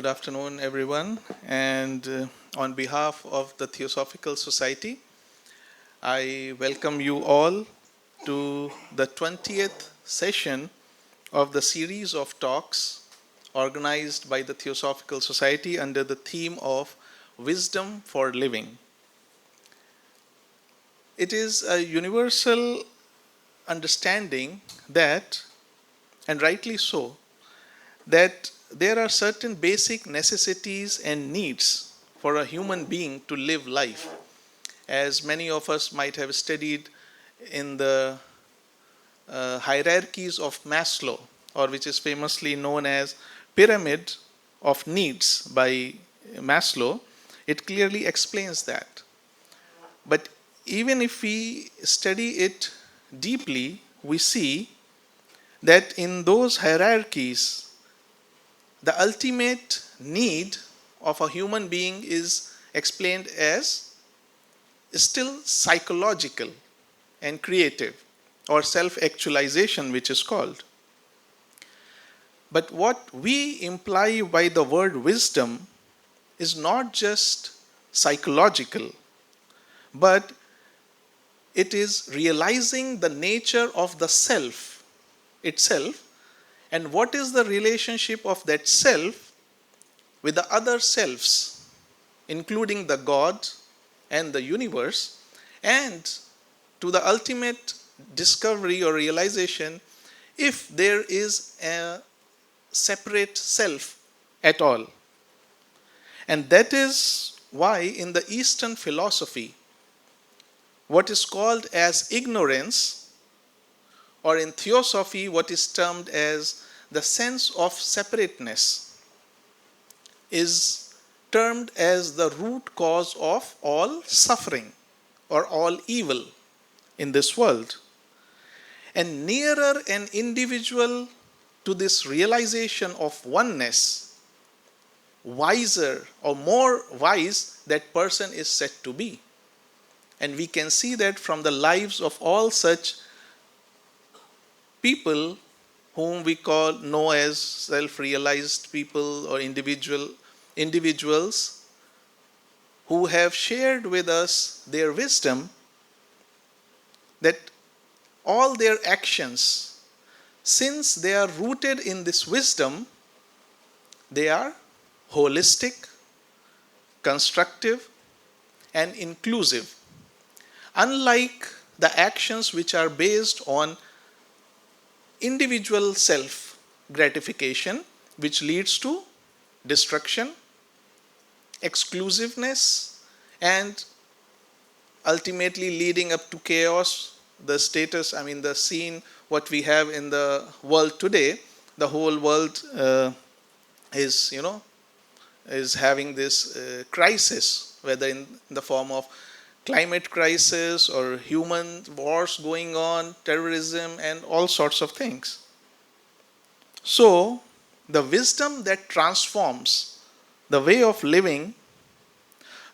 afternoon, everyone. And on behalf of the Theosophical Society, I welcome you all to the 20th session of the series of talks organized by the Theosophical Society under the theme of Wisdom for Living. It is a universal understanding that, and rightly so, that there are certain basic necessities and needs for a human being to live life. As many of us might have studied in the hierarchies of Maslow, or which is famously known as pyramid of needs by Maslow, it clearly explains that. But even if we study it deeply, we see that in those hierarchies, the ultimate need of a human being is explained as still psychological and creative, or self-actualization, which is called. But what we imply by the word wisdom is not just psychological, but it is realizing the nature of the self itself, and what is the relationship of that self with the other selves, including the God and the universe, and to the ultimate discovery or realization if there is a separate self at all. And that is why in the Eastern philosophy, what is called as ignorance, or in theosophy, what is termed as the sense of separateness, is termed as the root cause of all suffering or all evil in this world. And nearer an individual to this realization of oneness, wiser or more wise that person is said to be. And we can see that from the lives of all such people whom we know as self-realized people or individuals who have shared with us their wisdom, that all their actions, since they are rooted in this wisdom, they are holistic, constructive, and inclusive. Unlike the actions which are based on individual self gratification, which leads to destruction, exclusiveness, and ultimately leading up to chaos. The status, the scene, what we have in the world today, the whole world is having this crisis, whether in the form of climate crisis or human wars going on, terrorism, and all sorts of things. So, the wisdom that transforms the way of living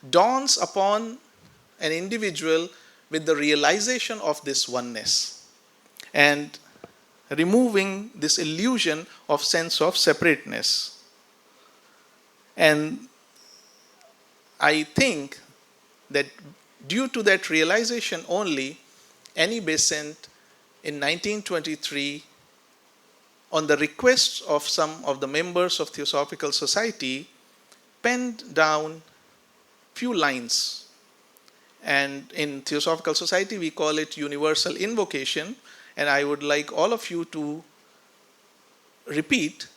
dawns upon an individual with the realization of this oneness and removing this illusion of sense of separateness. And I think that due to that realization only, Annie Besant in 1923, on the request of some of the members of Theosophical Society, penned down few lines. And in Theosophical Society, we call it universal invocation. And I would like all of you to repeat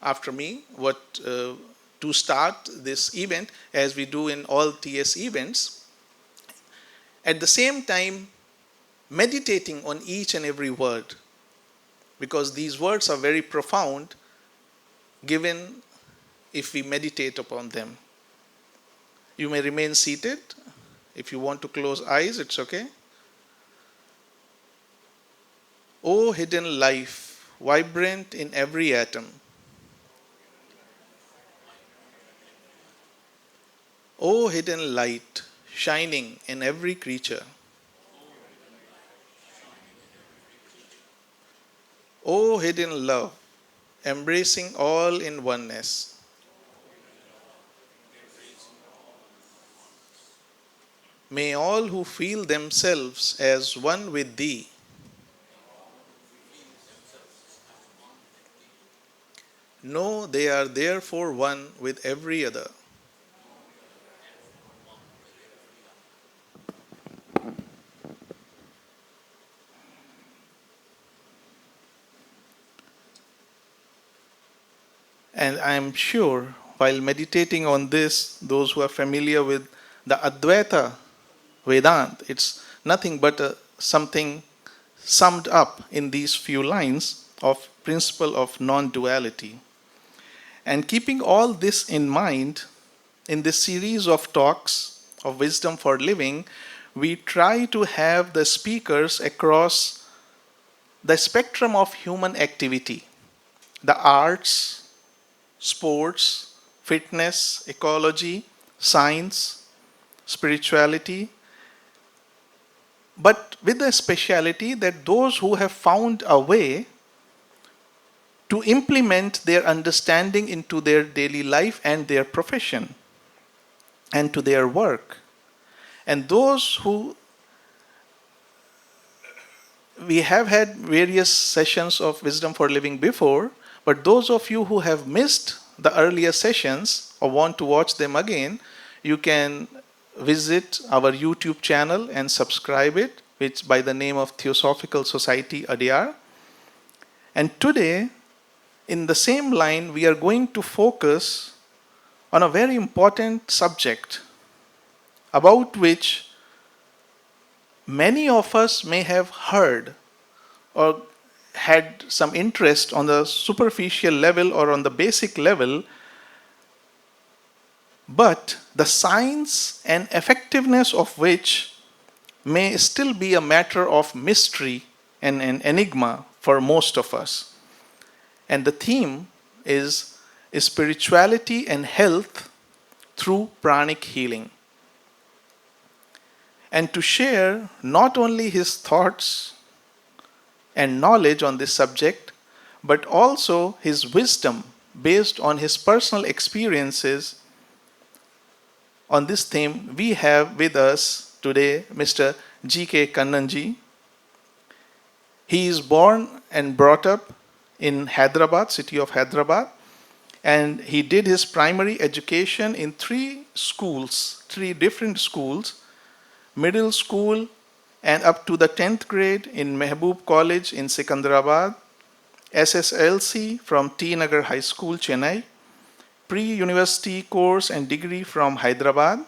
after me to start this event, as we do in all TS events. At the same time, meditating on each and every word, because these words are very profound given if we meditate upon them. You may remain seated. If you want to close eyes, it's okay. O hidden life, vibrant in every atom. O hidden light, shining in every creature. O hidden love, embracing all in oneness. May all who feel themselves as one with thee know they are therefore one with every other. And I am sure while meditating on this, those who are familiar with the Advaita Vedanta, it's nothing but something summed up in these few lines of principle of non-duality. And keeping all this in mind, in this series of talks of wisdom for living, we try to have the speakers across the spectrum of human activity, the arts, sports, fitness, ecology, science, spirituality, but with the speciality that those who have found a way to implement their understanding into their daily life and their profession and to their work. And those who we have had various sessions of wisdom for living before, but those of you who have missed the earlier sessions or want to watch them again, you can visit our YouTube channel and subscribe it, which by the name of Theosophical Society Adyar. And today, in the same line, we are going to focus on a very important subject about which many of us may have heard or had some interest on the superficial level or on the basic level, but the science and effectiveness of which may still be a matter of mystery and an enigma for most of us. And the theme is spirituality and health through pranic healing. And to share not only his thoughts and knowledge on this subject, but also his wisdom based on his personal experiences on this theme, we have with us today Mr. K Kannan ji. He is born and brought up in Hyderabad, city of Hyderabad, and he did his primary education in three different schools, middle school and up to the 10th grade in Mehboob College in Secunderabad, SSLC from T Nagar High School, Chennai, pre-university course and degree from Hyderabad,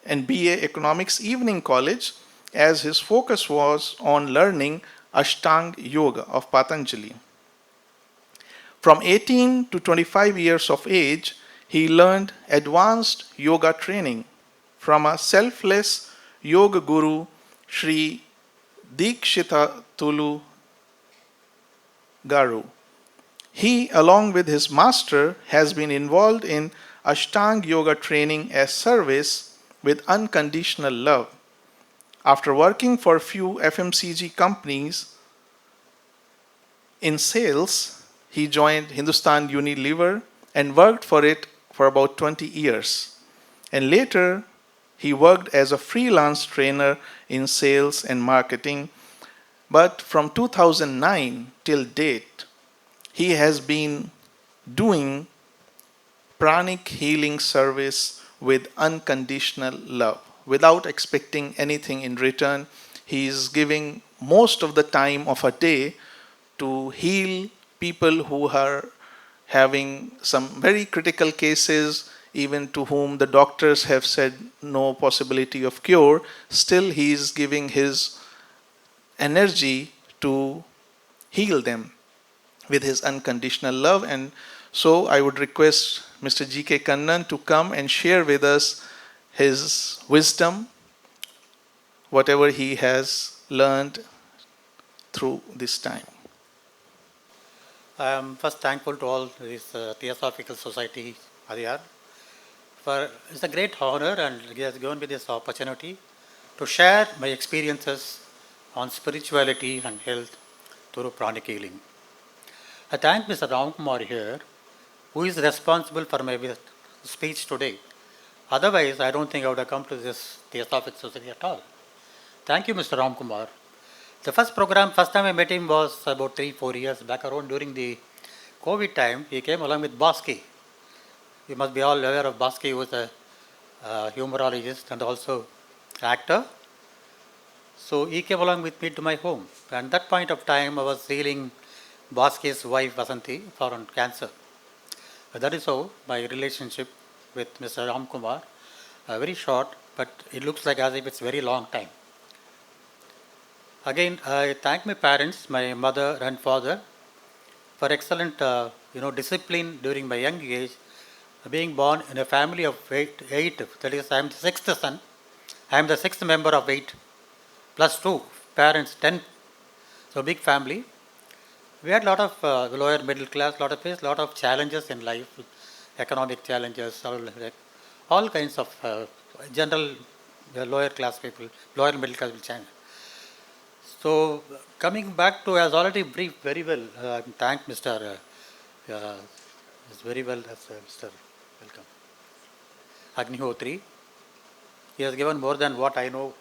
and BA Economics Evening College, as his focus was on learning Ashtanga Yoga of Patanjali. From 18 to 25 years of age, he learned advanced yoga training from a selfless yoga guru, Sri Dikshita Tulu Garu. He, along with his master, has been involved in Ashtanga Yoga training as service with unconditional love. After working for a few FMCG companies in sales, he joined Hindustan Unilever and worked for it for about 20 years. And later, he worked as a freelance trainer in sales and marketing. But from 2009 till date, he has been doing pranic healing service with unconditional love, without expecting anything in return. He is giving most of the time of a day to heal people who are having some very critical cases, even to whom the doctors have said no possibility of cure. Still, he is giving his energy to heal them with his unconditional love. And so I would request Mr. K Kannan to come and share with us his wisdom, whatever he has learned through this time. I am first thankful to all this Theosophical Society, Adyar, for it's a great honor and he has given me this opportunity to share my experiences on spirituality and health through pranic healing. I thank Mr. Ramkumar here, who is responsible for my speech today, Otherwise, I don't think I would have come to this Theosophic Society at all. Thank you, Mr. Ramkumar. The first time I met him was about 3-4 years back around during the COVID time. He came along with Bosky. You must be all aware of Bosky, who was a humorologist and also actor. So he came along with me to my home. And that point of time, I was healing Bosky's wife, Vasanti, for cancer. That is how my relationship with Mr. Ramkumar, very short, but it looks like as if it's very long time. Again, I thank my parents, my mother and father, for excellent, discipline during my young age. Being born in a family of eight, that is, I am the sixth son. I am the sixth member of 8, plus 2, parents, 10. So big family. We had a lot of lower middle class, lot of challenges in life, economic challenges, all kinds of general lower class people, lower middle class challenges. So coming back to, as already briefed very well, thank Mr. Very well, Mr. Welcome. Agnihotri. He has given more than what I know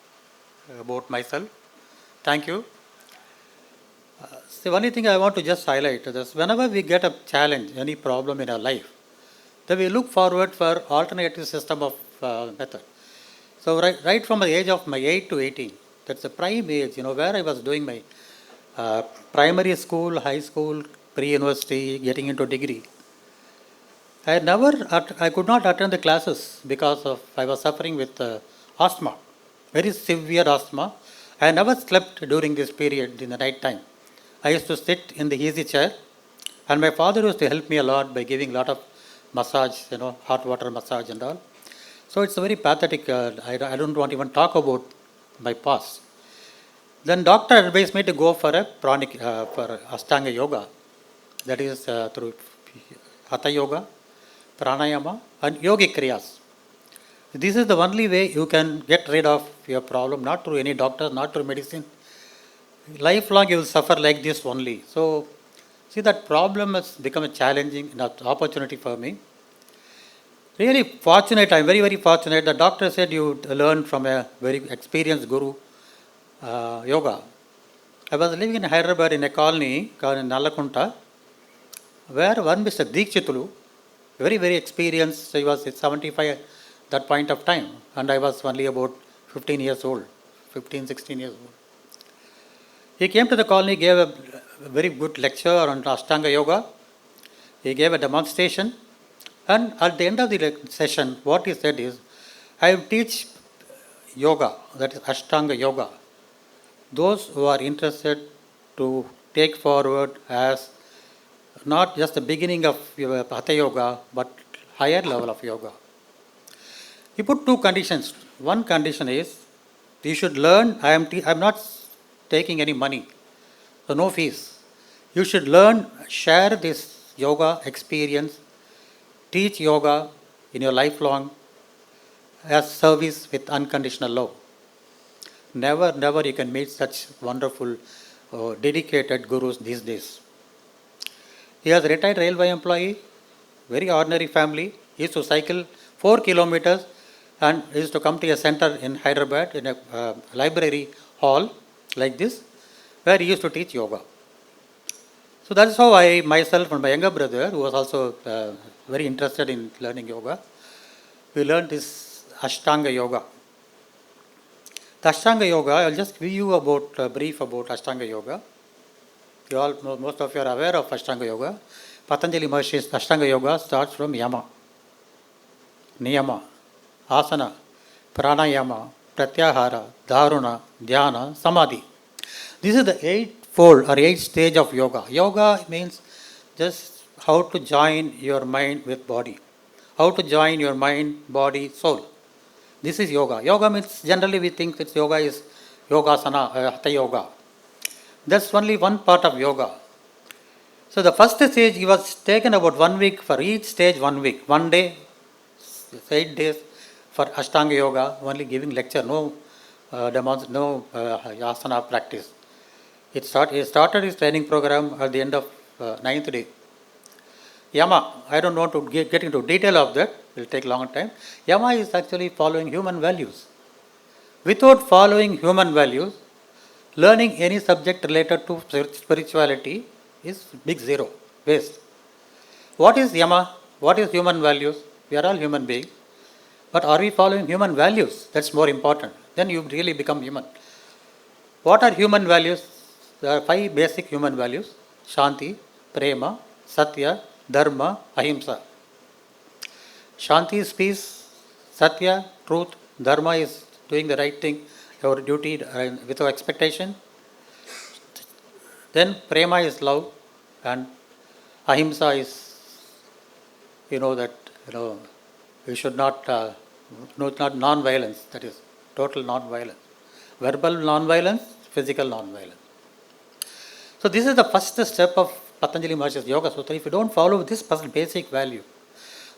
about myself. Thank you. The only thing I want to just highlight is whenever we get a challenge, any problem in our life, then we look forward for alternative system of method. So right from the age of my 8 to 18, that's the prime age, where I was doing my primary school, high school, pre-university, getting into degree. I could not attend the classes because of I was suffering with asthma, very severe asthma. I never slept during this period in the night time. I used to sit in the easy chair, and my father used to help me a lot by giving a lot of massage, hot water massage and all. So it's very pathetic. I don't want to even talk about my past. Then doctor advised me to go for a Pranic, for Ashtanga yoga, that is through Hatha yoga, pranayama and yogic kriyas. This is the only way you can get rid of your problem, not through any doctor, not through medicine. Lifelong you will suffer like this only. So, see, that problem has become a challenging opportunity for me. Really fortunate, I am very, very fortunate. The doctor said you learn from a very experienced guru yoga. I was living in Hyderabad in a colony called Nalakunta, where one Mr. Deekchitulu, very, very experienced, he was 75 at that point of time, and I was only about 15 years old, 15, 16 years old. He came to the colony, gave a very good lecture on Ashtanga Yoga. He gave a demonstration, and at the end of the session, what he said is, I will teach yoga, that is Ashtanga Yoga, those who are interested to take forward as not just the beginning of Hatha Yoga, but higher level of yoga. He put 2 conditions. One condition is, you should learn, I am not taking any money, so no fees. You should learn, share this yoga experience, teach yoga in your lifelong as service with unconditional love. Never, never you can meet such wonderful, dedicated gurus these days. He was a retired railway employee, very ordinary family. He used to cycle 4 kilometers and he used to come to a center in Hyderabad in a library hall like this, where he used to teach yoga. So that is how I myself and my younger brother, who was also very interested in learning yoga, we learned this Ashtanga Yoga. The Ashtanga Yoga, I will just give you a brief about Ashtanga Yoga. You all, most of you are aware of Ashtanga Yoga. Patanjali Maharshi's Ashtanga Yoga starts from Yama, Niyama, Asana, Pranayama, Pratyahara, Dharuna, Dhyana, Samadhi. This is the 8-fold or 8 stage of yoga. Yoga means just how to join your mind with body. How to join your mind, body, soul. This is yoga. Yoga means, generally we think that yoga is yogasana, hatha yoga. That's only one part of yoga. So the first stage, he was taken about 1 week, for each stage 1 week. 1 day, 8 days for Ashtanga Yoga, only giving lecture, no asana practice. He started his training program at the end of 9th day. Yama, I don't want to get into detail of that, it will take long time. Yama is actually following human values. Without following human values, learning any subject related to spirituality is big zero, waste. What is Yama? What is human values? We are all human beings. But are we following human values? That's more important. Then you really become human. What are human values? There are 5 basic human values: Shanti, Prema, Satya, Dharma, Ahimsa. Shanti is peace, Satya, truth, Dharma is doing the right thing, your duty without expectation. Then Prema is love, and Ahimsa is, that, we should not, not non-violence, that is total non-violence. Verbal non-violence, physical non-violence. So this is the first step of Patanjali Maharish's Yoga Sutra. If you don't follow this first basic value,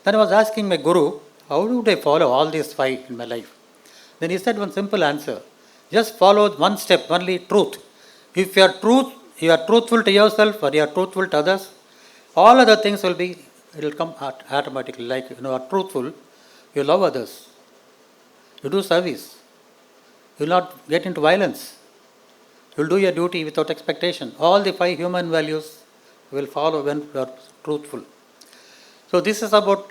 then I was asking my guru, how do I follow all these 5 in my life? Then he said one simple answer: just follow one step, only truth. If you are truthful to yourself or you are truthful to others, all other things will come automatically. Like, you are truthful, you love others, you do service, you will not get into violence, you will do your duty without expectation. All the 5 human values will follow when you are truthful. So this is about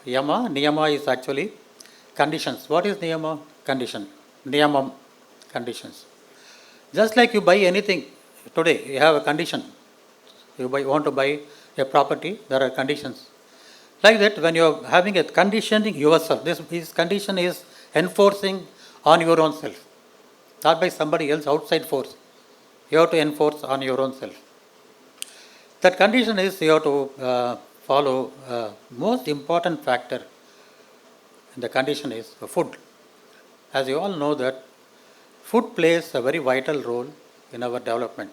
Yama. Niyama is actually conditions. What is Niyama? Condition. Niyamam, conditions. Just like you buy anything today, you have a condition. You want to buy a property, there are conditions. Like that, when you are having a conditioning yourself, this condition is enforcing on your own self, not by somebody else, outside force. You have to enforce on your own self. That condition is you have to follow. Most important factor in the condition is food. As you all know that food plays a very vital role in our development.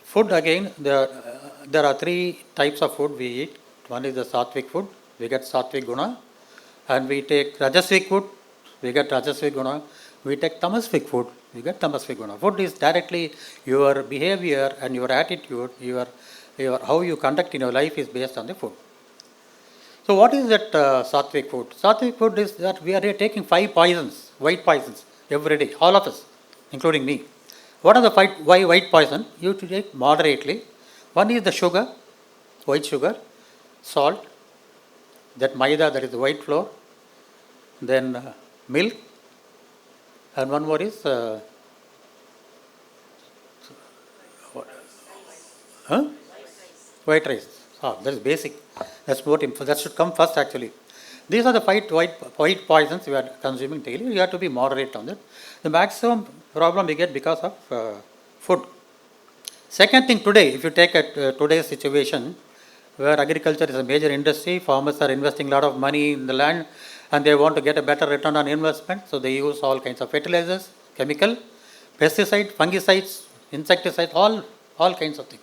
Food, again, there are 3 types of food we eat. One is the sattvic food, we get sattvic guna, and we take rajasic food, we get rajasic guna. We take tamasic food, we get tamasic guna. Food is directly your behavior and your attitude, your how you conduct in your life is based on the food. So what is that sattvic food? Sattvic food is that we are taking 5 poisons, white poisons, every day, all of us, including me. What are the 5 white poison? You take moderately. One is the sugar, white sugar, salt, that maida, that is the white flour, then milk, and one more is white rice. That is basic. That's what that should come first actually. These are the 5 white poisons we are consuming daily. You have to be moderate on that. The maximum problem we get because of food. Second thing, today, if you take today's situation where agriculture is a major industry, farmers are investing a lot of money in the land and they want to get a better return on investment, so they use all kinds of fertilizers, chemical, pesticides, fungicides, insecticides, all kinds of things.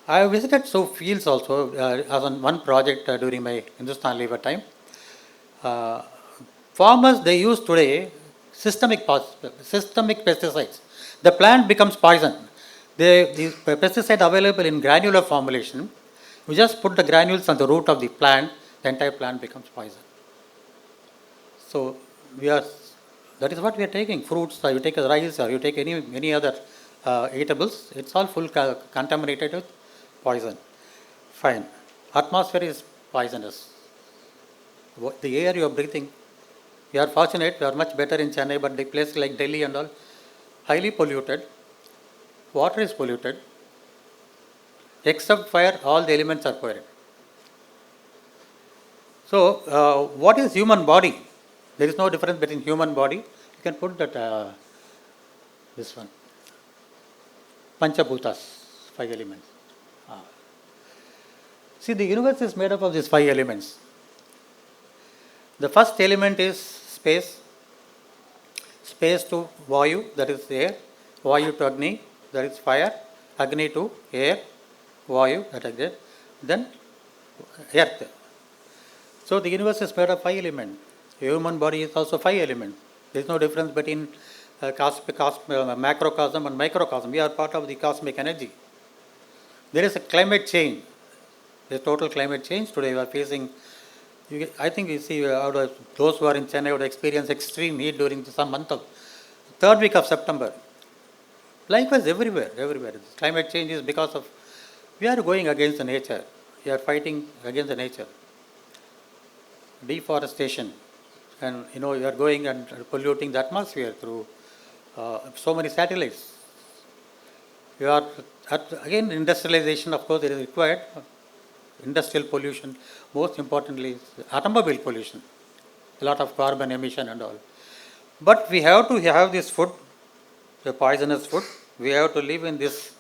I have visited some fields also, as on one project during my Hindustan Lever time. Farmers, they use today systemic pesticides. The plant becomes poison. The pesticide available in granular formulation, you just put the granules on the root of the plant, the entire plant becomes poison. So that is what we are taking. Fruits, or you take rice, or you take any other eatables, it's all full contaminated with poison. Fine. Atmosphere is poisonous. The air you are breathing, we are fortunate, we are much better in Chennai, but the place like Delhi and all, highly polluted. Water is polluted. Except fire, all the elements are polluted. So, what is human body? There is no difference between human body. You can put that, this one. Panchabhutas, 5 elements. See, the universe is made up of these 5 elements. The first element is space. Space to Vayu, that is air. Vayu to Agni, that is fire. Agni to air. Vayu, that is there. Then earth. So the universe is made of 5 elements. Human body is also 5 elements. There is no difference between macrocosm and microcosm. We are part of the cosmic energy. There is a climate change. There's total climate change. Today we are facing, I think you see, those who are in Chennai would experience extreme heat during some month of third week of September. Likewise, everywhere. Climate change is because of, we are going against the nature. We are fighting against the nature. Deforestation. And you are going and polluting the atmosphere through so many satellites. You are, again, industrialization, of course, it is required. Industrial pollution, most importantly, automobile pollution, a lot of carbon emission and all. But we have to have this food, the poisonous food. We have to live in this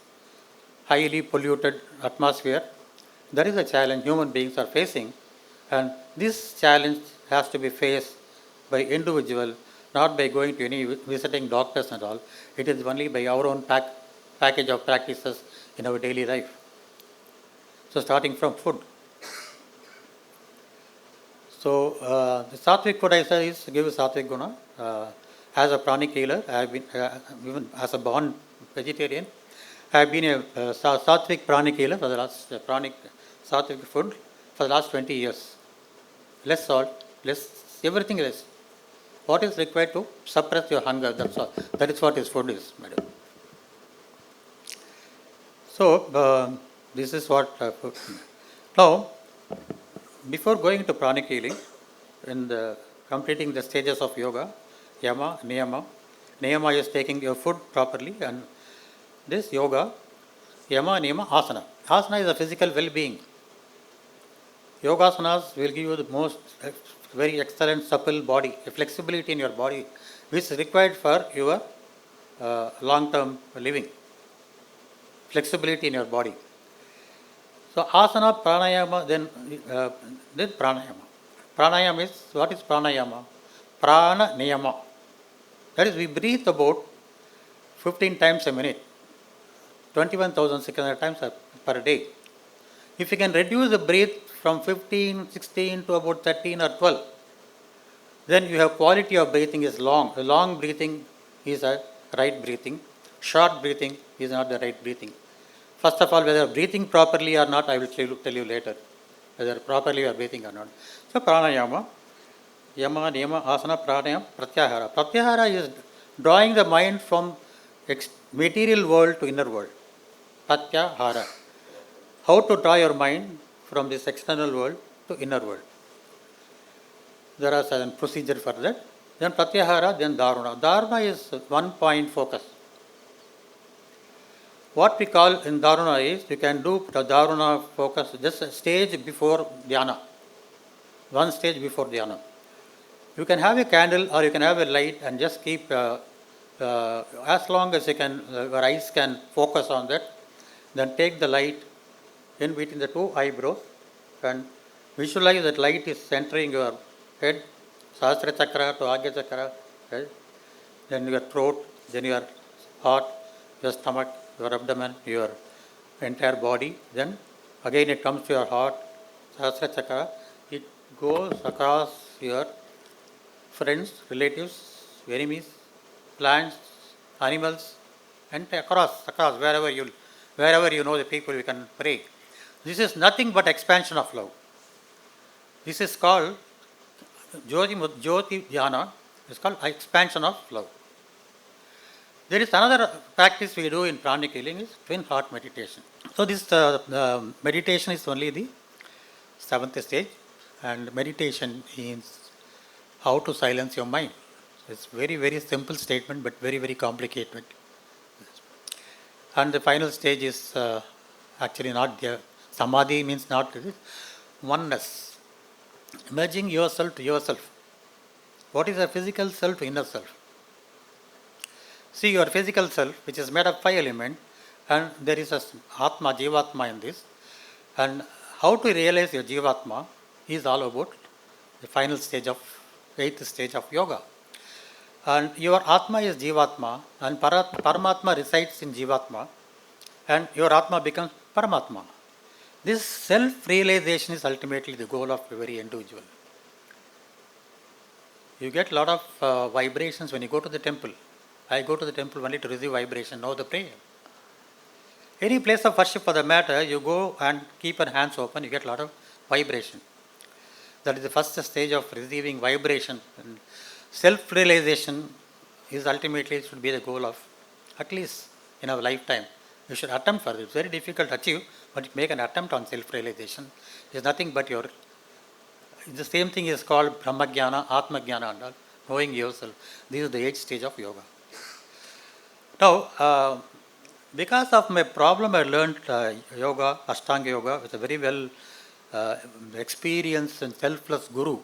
highly polluted atmosphere. That is a challenge human beings are facing, and this challenge has to be faced by individual, not by going to any visiting doctors and all. It is only by our own package of practices in our daily life. So starting from food. So the sattvic food I said is give sattvic guna. As a pranic healer, I have been even as a born vegetarian, I have been a sattvic pranic healer for the last pranic sattvic food for the last 20 years. Less salt, less everything less. What is required to suppress your hunger? That's all. That is what his food is, madam. So this is what. Now, before going to pranic healing, in the completing the stages of yoga, yama, niyama. Niyama is taking your food properly, and this yoga, yama, niyama, asana. Asana is a physical well-being. Yogasanas will give you the most very excellent supple body, a flexibility in your body, which is required for your long-term living. Flexibility in your body. So asana, pranayama, then pranayama. Pranayama is, what is pranayama? Prana niyama. That is, we breathe about 15 times a minute, 21,600 times per day. If you can reduce the breath from 15, 16 to about 13 or 12, then you have quality of breathing is long. The long breathing is a right breathing. Short breathing is not the right breathing. First of all, whether breathing properly or not, I will tell you later, whether properly you are breathing or not. So pranayama, yama, niyama, asana, pranayama, pratyahara. Pratyahara is drawing the mind from material world to inner world. Pratyahara. How to draw your mind from this external world to inner world. There are certain procedure for that. Then pratyahara, then dharana. Dharana is one point focus. What we call in dharana is, you can do the dharana focus just a stage before dhyana. One stage before dhyana. You can have a candle or you can have a light and just keep, as long as you can, your eyes can focus on that. Then take the light in between the two eyebrows and visualize that light is centering your head, Sahasra Chakra to Agya Chakra, right? Then your throat, then your heart, your stomach, your abdomen, your entire body. Then again it comes to your heart, Sahasra Chakra. It goes across your friends, relatives, enemies, plants, animals, and across wherever you know the people, you can pray. This is nothing but expansion of love. This is called Jyoti Dhyana. It's called expansion of love. There is another practice we do in pranic healing is twin heart meditation. So this meditation is only the 7th stage, and meditation means how to silence your mind. It's very, very simple statement, but very, very complicated. And the final stage is actually not there. Samadhi means not this. Oneness. Merging yourself to yourself. What is a physical self to inner self? See, your physical self, which is made of 5 elements, and there is a Atma, Jivatma in this. And how to realize your Jivatma is all about the final stage of, 8th stage of yoga. And your Atma is Jivatma, and Paramatma resides in Jivatma, and your Atma becomes Paramatma. This self-realization is ultimately the goal of every individual. You get a lot of vibrations when you go to the temple. I go to the temple only to receive vibration, know the prayer. Any place of worship for the matter, you go and keep your hands open, you get a lot of vibration. That is the first stage of receiving vibration. And self-realization is ultimately should be the goal of, at least in our lifetime. You should attempt for it. It's very difficult to achieve, but make an attempt on self-realization. It's nothing but your, the same thing is called Brahmagyana, Atmagyana and all, knowing yourself. This is the 8th stage of yoga. Now, because of my problem, I learned yoga, Ashtanga yoga, with a very well experienced and selfless guru.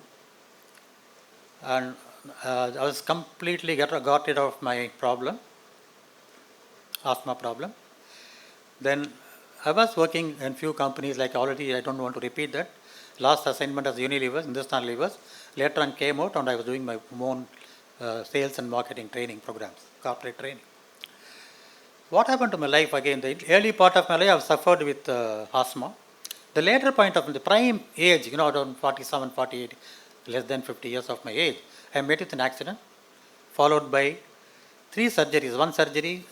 And I was completely got rid of my problem, asthma problem. Then I was working in few companies, like already I don't want to repeat that. Last assignment as Unilever, Hindustan Levers. Later on came out and I was doing my own sales and marketing training programs, corporate training. What happened to my life again? The early part of my life I suffered with asthma. The later point of the prime age, around 47, 48, less than 50 years of my age, I met with an accident, followed by 3 surgeries. One surgery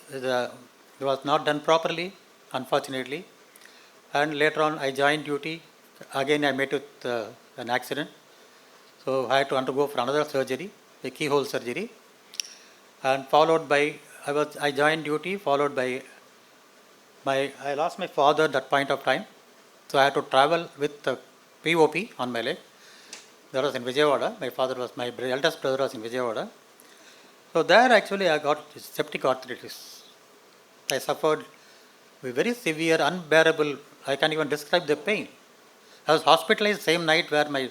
was not done properly, unfortunately. And later on I joined duty. Again I met with an accident. So I had to undergo for another surgery, a keyhole surgery. And followed by, I joined duty, followed by I lost my father at that point of time. So I had to travel with the POP on my leg. That was in Vijayawada. My father was, my eldest brother was in Vijayawada. So there actually I got septic arthritis. I suffered with very severe, unbearable, I can't even describe the pain. I was hospitalized same night where my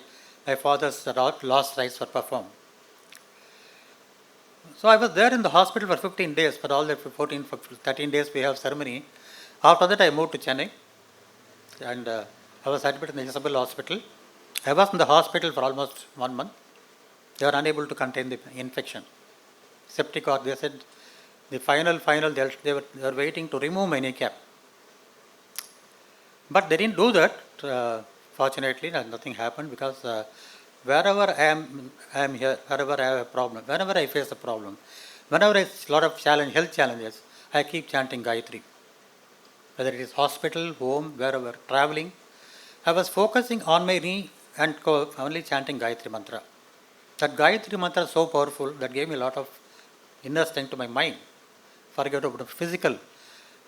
father's last rites were performed. So I was there in the hospital for 15 days. For all the 13 days we have ceremony. After that I moved to Chennai. And I was admitted in the Isabel hospital. I was in the hospital for almost 1 month. They were unable to contain the infection. Septic or they said the final, they were waiting to remove my kneecap. But they didn't do that. Fortunately, nothing happened because wherever I am here, wherever I have a problem, whenever I face a problem, whenever it's a lot of health challenges, I keep chanting Gayatri. Whether it is hospital, home, wherever, traveling, I was focusing on my knee and only chanting Gayatri mantra. That Gayatri mantra is so powerful that gave me a lot of inner strength to my mind. Forget about the physical.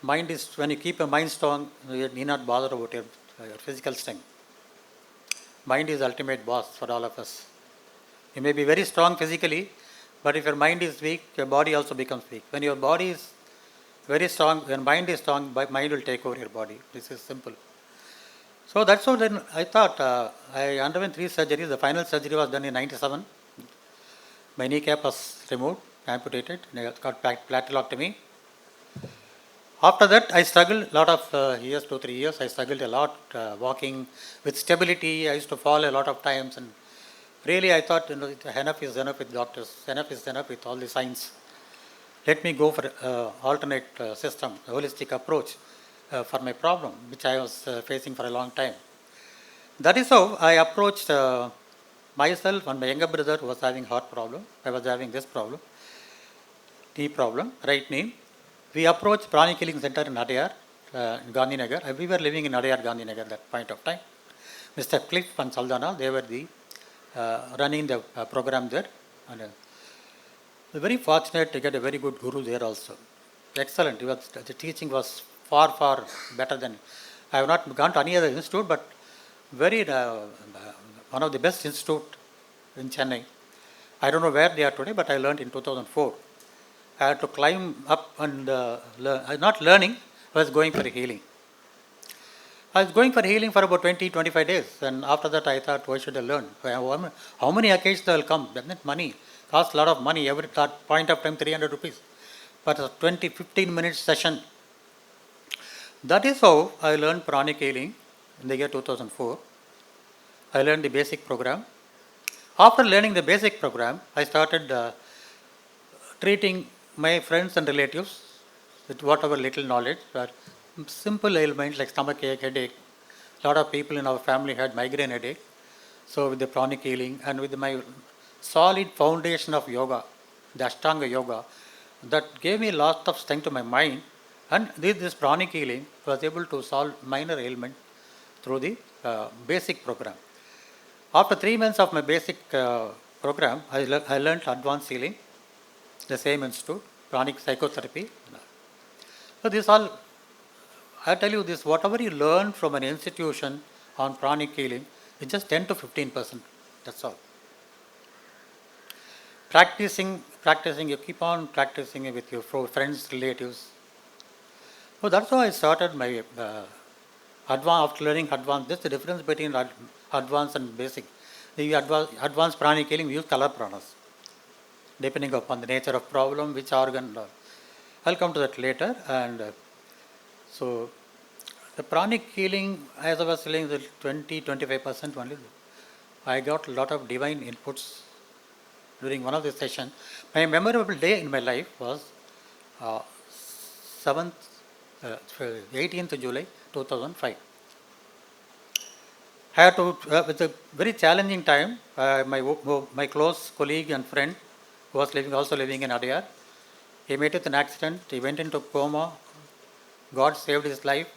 Mind is, when you keep your mind strong, you need not bother about your physical strength. Mind is ultimate boss for all of us. You may be very strong physically, but if your mind is weak, your body also becomes weak. When your body is very strong, when mind is strong, mind will take over your body. This is simple. So that's how then I thought, I underwent 3 surgeries. The final surgery was done in 97. My kneecap was removed, amputated, and I got platylectomy. After that, I struggled a lot of years, 2-3 years. I struggled a lot walking with stability. I used to fall a lot of times, and really I thought, enough is enough with doctors. Enough is enough with all the science. Let me go for alternate system, a holistic approach for my problem, which I was facing for a long time. That is how I approached myself and my younger brother who was having heart problem. I was having this problem, knee problem, right knee. We approached Pranic Healing Center in Adyar, Gandhinagar. We were living in Adyar, Gandhinagar at that point of time. Mr. Cliff and Saldana, they were the running the program there. And very fortunate to get a very good guru there also. Excellent. The teaching was far, far better than, I have not gone to any other institute, but very one of the best institute in Chennai. I don't know where they are today, but I learned in 2004. I had to climb up and not learning, I was going for healing. I was going for healing for about 20-25 days, and after that I thought, why should I learn? How many occasions will come? Doesn't it money? Costs a lot of money, every point of time 300 rupees. But a 15 minute session. That is how I learned Pranic healing in the year 2004. I learned the basic program. After learning the basic program, I started treating my friends and relatives with whatever little knowledge, were simple ailments like stomach ache, headache. A lot of people in our family had migraine headache. So with the Pranic healing and with my solid foundation of yoga, the Ashtanga yoga, that gave me a lot of strength to my mind. And this pranic healing was able to solve minor ailment through the basic program. After 3 months of my basic program, I learned advanced healing, the same institute, pranic psychotherapy. So this all, I tell you this, whatever you learn from an institution on pranic healing, it's just 10 to 15%. That's all. Practicing, you keep on practicing with your friends, relatives. So that's how I started my after learning advanced. That's the difference between advanced and basic. The advanced pranic healing, we use color pranas, depending upon the nature of problem, which organ. I'll come to that later. And so the pranic healing, as I was telling, the 20-25% only. I got a lot of divine inputs during one of the sessions. My memorable day in my life was 18th July 2005. I had to, with a very challenging time, my close colleague and friend who was also living in Adyar, he met with an accident, he went into coma, God saved his life.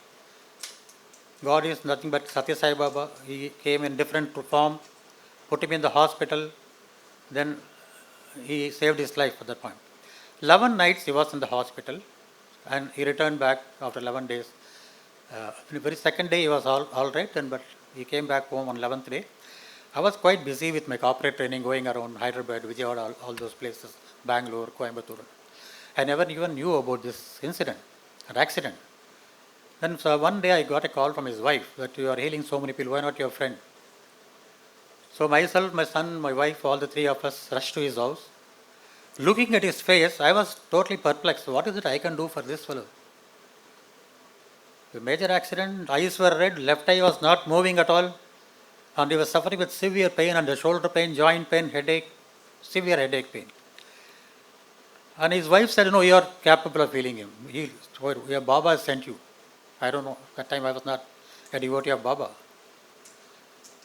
God is nothing but Satya Sai Baba. He came in different form, put him in the hospital, then he saved his life at that point. 11 nights he was in the hospital and he returned back after 11 days. The very second day he was all right, but he came back home on 11th day. I was quite busy with my corporate training, going around Hyderabad, Vijayawada, all those places, Bangalore, Coimbatore. I never even knew about this incident, an accident. Then so one day I got a call from his wife that you are healing so many people, why not your friend? So myself, my son, my wife, all the three of us rushed to his house. Looking at his face, I was totally perplexed. What is it I can do for this fellow? A major accident, eyes were red, left eye was not moving at all, and he was suffering with severe pain under shoulder pain, joint pain, headache, severe headache pain. And his wife said, no, you are capable of healing him. Your Baba has sent you. I don't know, that time I was not a devotee of Baba.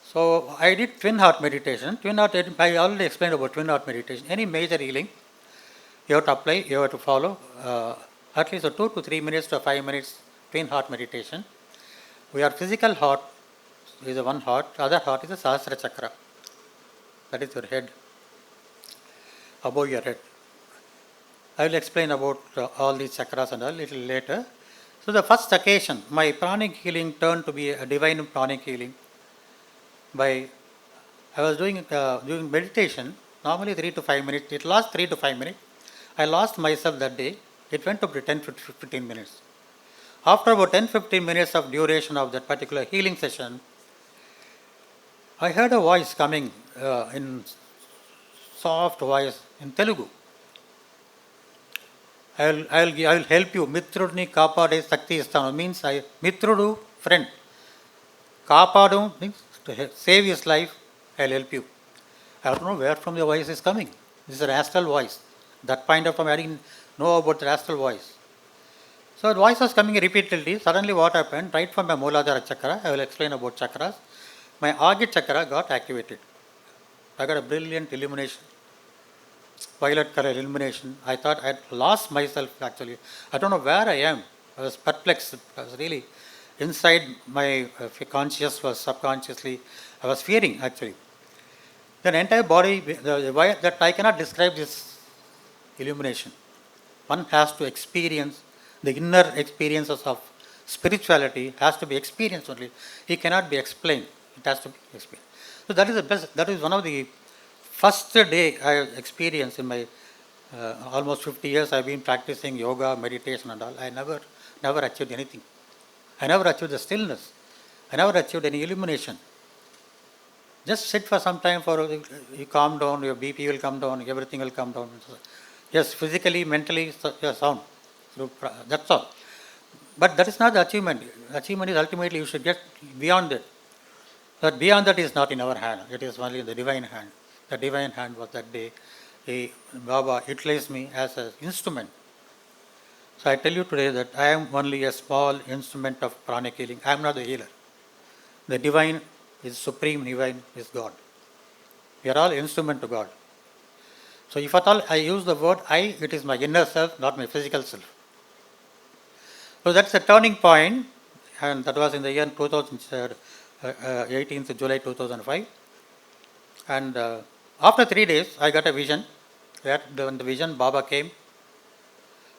So I did twin heart meditation. I already explained about twin heart meditation. Any major healing, you have to apply, you have to follow at least 2 to 3 minutes to 5 minutes twin heart meditation. Our physical heart is one heart, other heart is the Sahasra Chakra. That is your head, above your head. I will explain about all these chakras and all a little later. So the first occasion, my pranic healing turned to be a divine pranic healing. I was doing meditation, normally 3 to 5 minutes. It lasts 3 to 5 minutes. I lost myself that day. It went up to 10 to 15 minutes. After about 10-15 minutes of duration of that particular healing session, I heard a voice coming in soft voice in Telugu. I will help you. Mitrudni kapade sakti isthanu means Mitrudu, friend. Kapadu means to save his life, I will help you. I don't know where from the voice is coming. This is an astral voice. That point of time I didn't know about the astral voice. So the voice was coming repeatedly. Suddenly what happened? Right from my Mooladhara chakra, I will explain about chakras. My Agit chakra got activated. I got a brilliant illumination. Violet color illumination. I thought I had lost myself actually. I don't know where I am. I was perplexed. I was really inside my conscious was subconsciously. I was fearing actually. The entire body, that I cannot describe this illumination. One has to experience the inner experiences of spirituality has to be experienced only. It cannot be explained. It has to be experienced. So that is the best. That is one of the first day I experienced in my almost 50 years I've been practicing yoga, meditation and all. I never achieved anything. I never achieved the stillness. I never achieved any illumination. Just sit for some time, you calm down, your BP will come down, everything will come down. Yes, physically, mentally, you're sound. That's all. But that is not the achievement. Achievement is ultimately you should get beyond that. But beyond that is not in our hand. It is only in the divine hand. The divine hand was that day. Baba utilized me as an instrument. So I tell you today that I am only a small instrument of pranic healing. I am not the healer. The divine is supreme, divine is God. We are all instrument to God. So if at all I use the word I, it is my inner self, not my physical self. So that's a turning point, and that was in the year 18th July 2005. And after 3 days, I got a vision. When the vision, Baba came.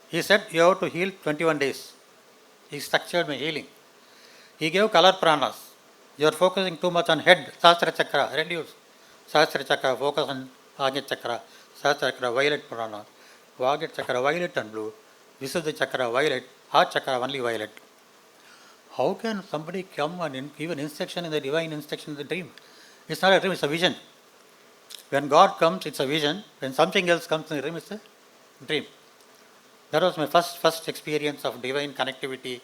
He said, "You have to heal 21 days." He structured my healing. He gave color pranas. You are focusing too much on head, Sastra Chakra, reduce. Sastra Chakra, focus on Agni Chakra, Sastra Chakra, violet prana. Vagit Chakra, violet and blue. Visuddha Chakra, violet. Heart Chakra, only violet. How can somebody come and give an instruction in the divine instruction in the dream? It's not a dream, it's a vision. When God comes, it's a vision. When something else comes in the dream, it's a dream. That was my first experience of divine connectivity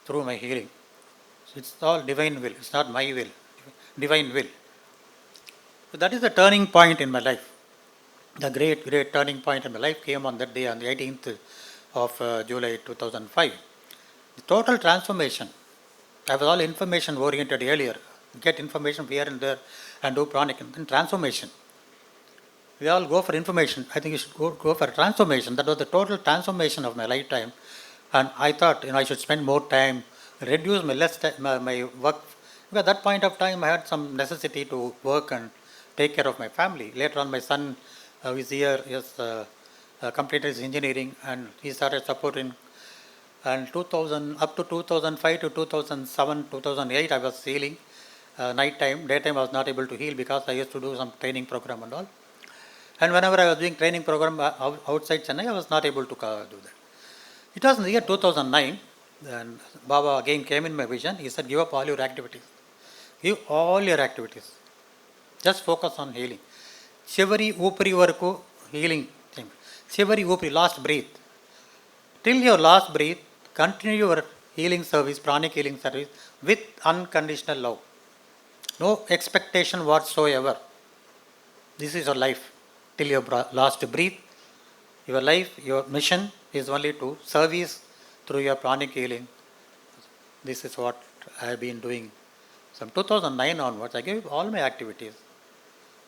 through my healing. So it's all divine will. It's not my will. Divine will. So that is the turning point in my life. The great turning point in my life came on that day, on the 18th of July 2005. The total transformation. I was all information oriented earlier. Get information here and there and do pranic. And then transformation. We all go for information. I think you should go for transformation. That was the total transformation of my lifetime. And I thought, I should spend more time, reduce my work. Because at that point of time, I had some necessity to work and take care of my family. Later on, my son is here. He has completed his engineering, and he started supporting. And 2000 up to 2005 to 2007, 2008, I was healing night time. Daytime, I was not able to heal because I used to do some training program and all. And whenever I was doing training program outside Chennai, I was not able to do that. It was in the year 2009, and Baba again came in my vision. He said, "Give up all your activities. Give all your activities. Just focus on healing. Shivari upri varaku healing thing. Shivari upri, last breath. Till your last breath, continue your healing service, pranic healing service, with unconditional love. No expectation whatsoever. This is your life. Till your last breath, your life, your mission is only to service through your pranic healing. This is what I have been doing. From 2009 onwards, I gave all my activities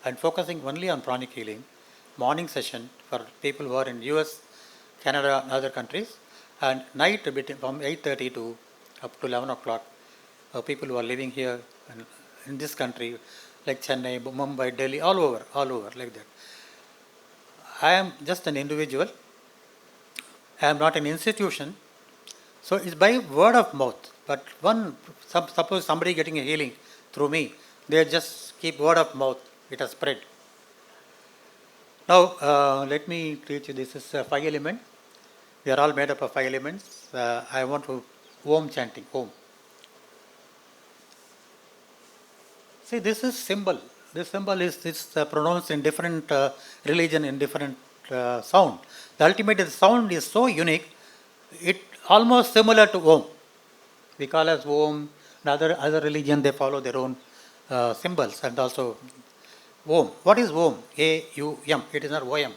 and focusing only on pranic healing. Morning session for people who are in US, Canada, and other countries, and night from 8:30 to up to 11 o'clock. People who are living here and in this country, like Chennai, Mumbai, Delhi, all over, like that. I am just an individual. I am not an institution. So it's by word of mouth. But suppose somebody getting a healing through me, they just keep word of mouth. It has spread. Now, let me teach you. This is 5 element. We are all made up of 5 elements. I want to Om chanting. Om. See, this is symbol. This symbol is pronounced in different religion, in different sound. The ultimate sound is so unique, it almost similar to Om. We call as Om. In other religion, they follow their own symbols, and also Om. What is Om? A-U-M. It is not O-M.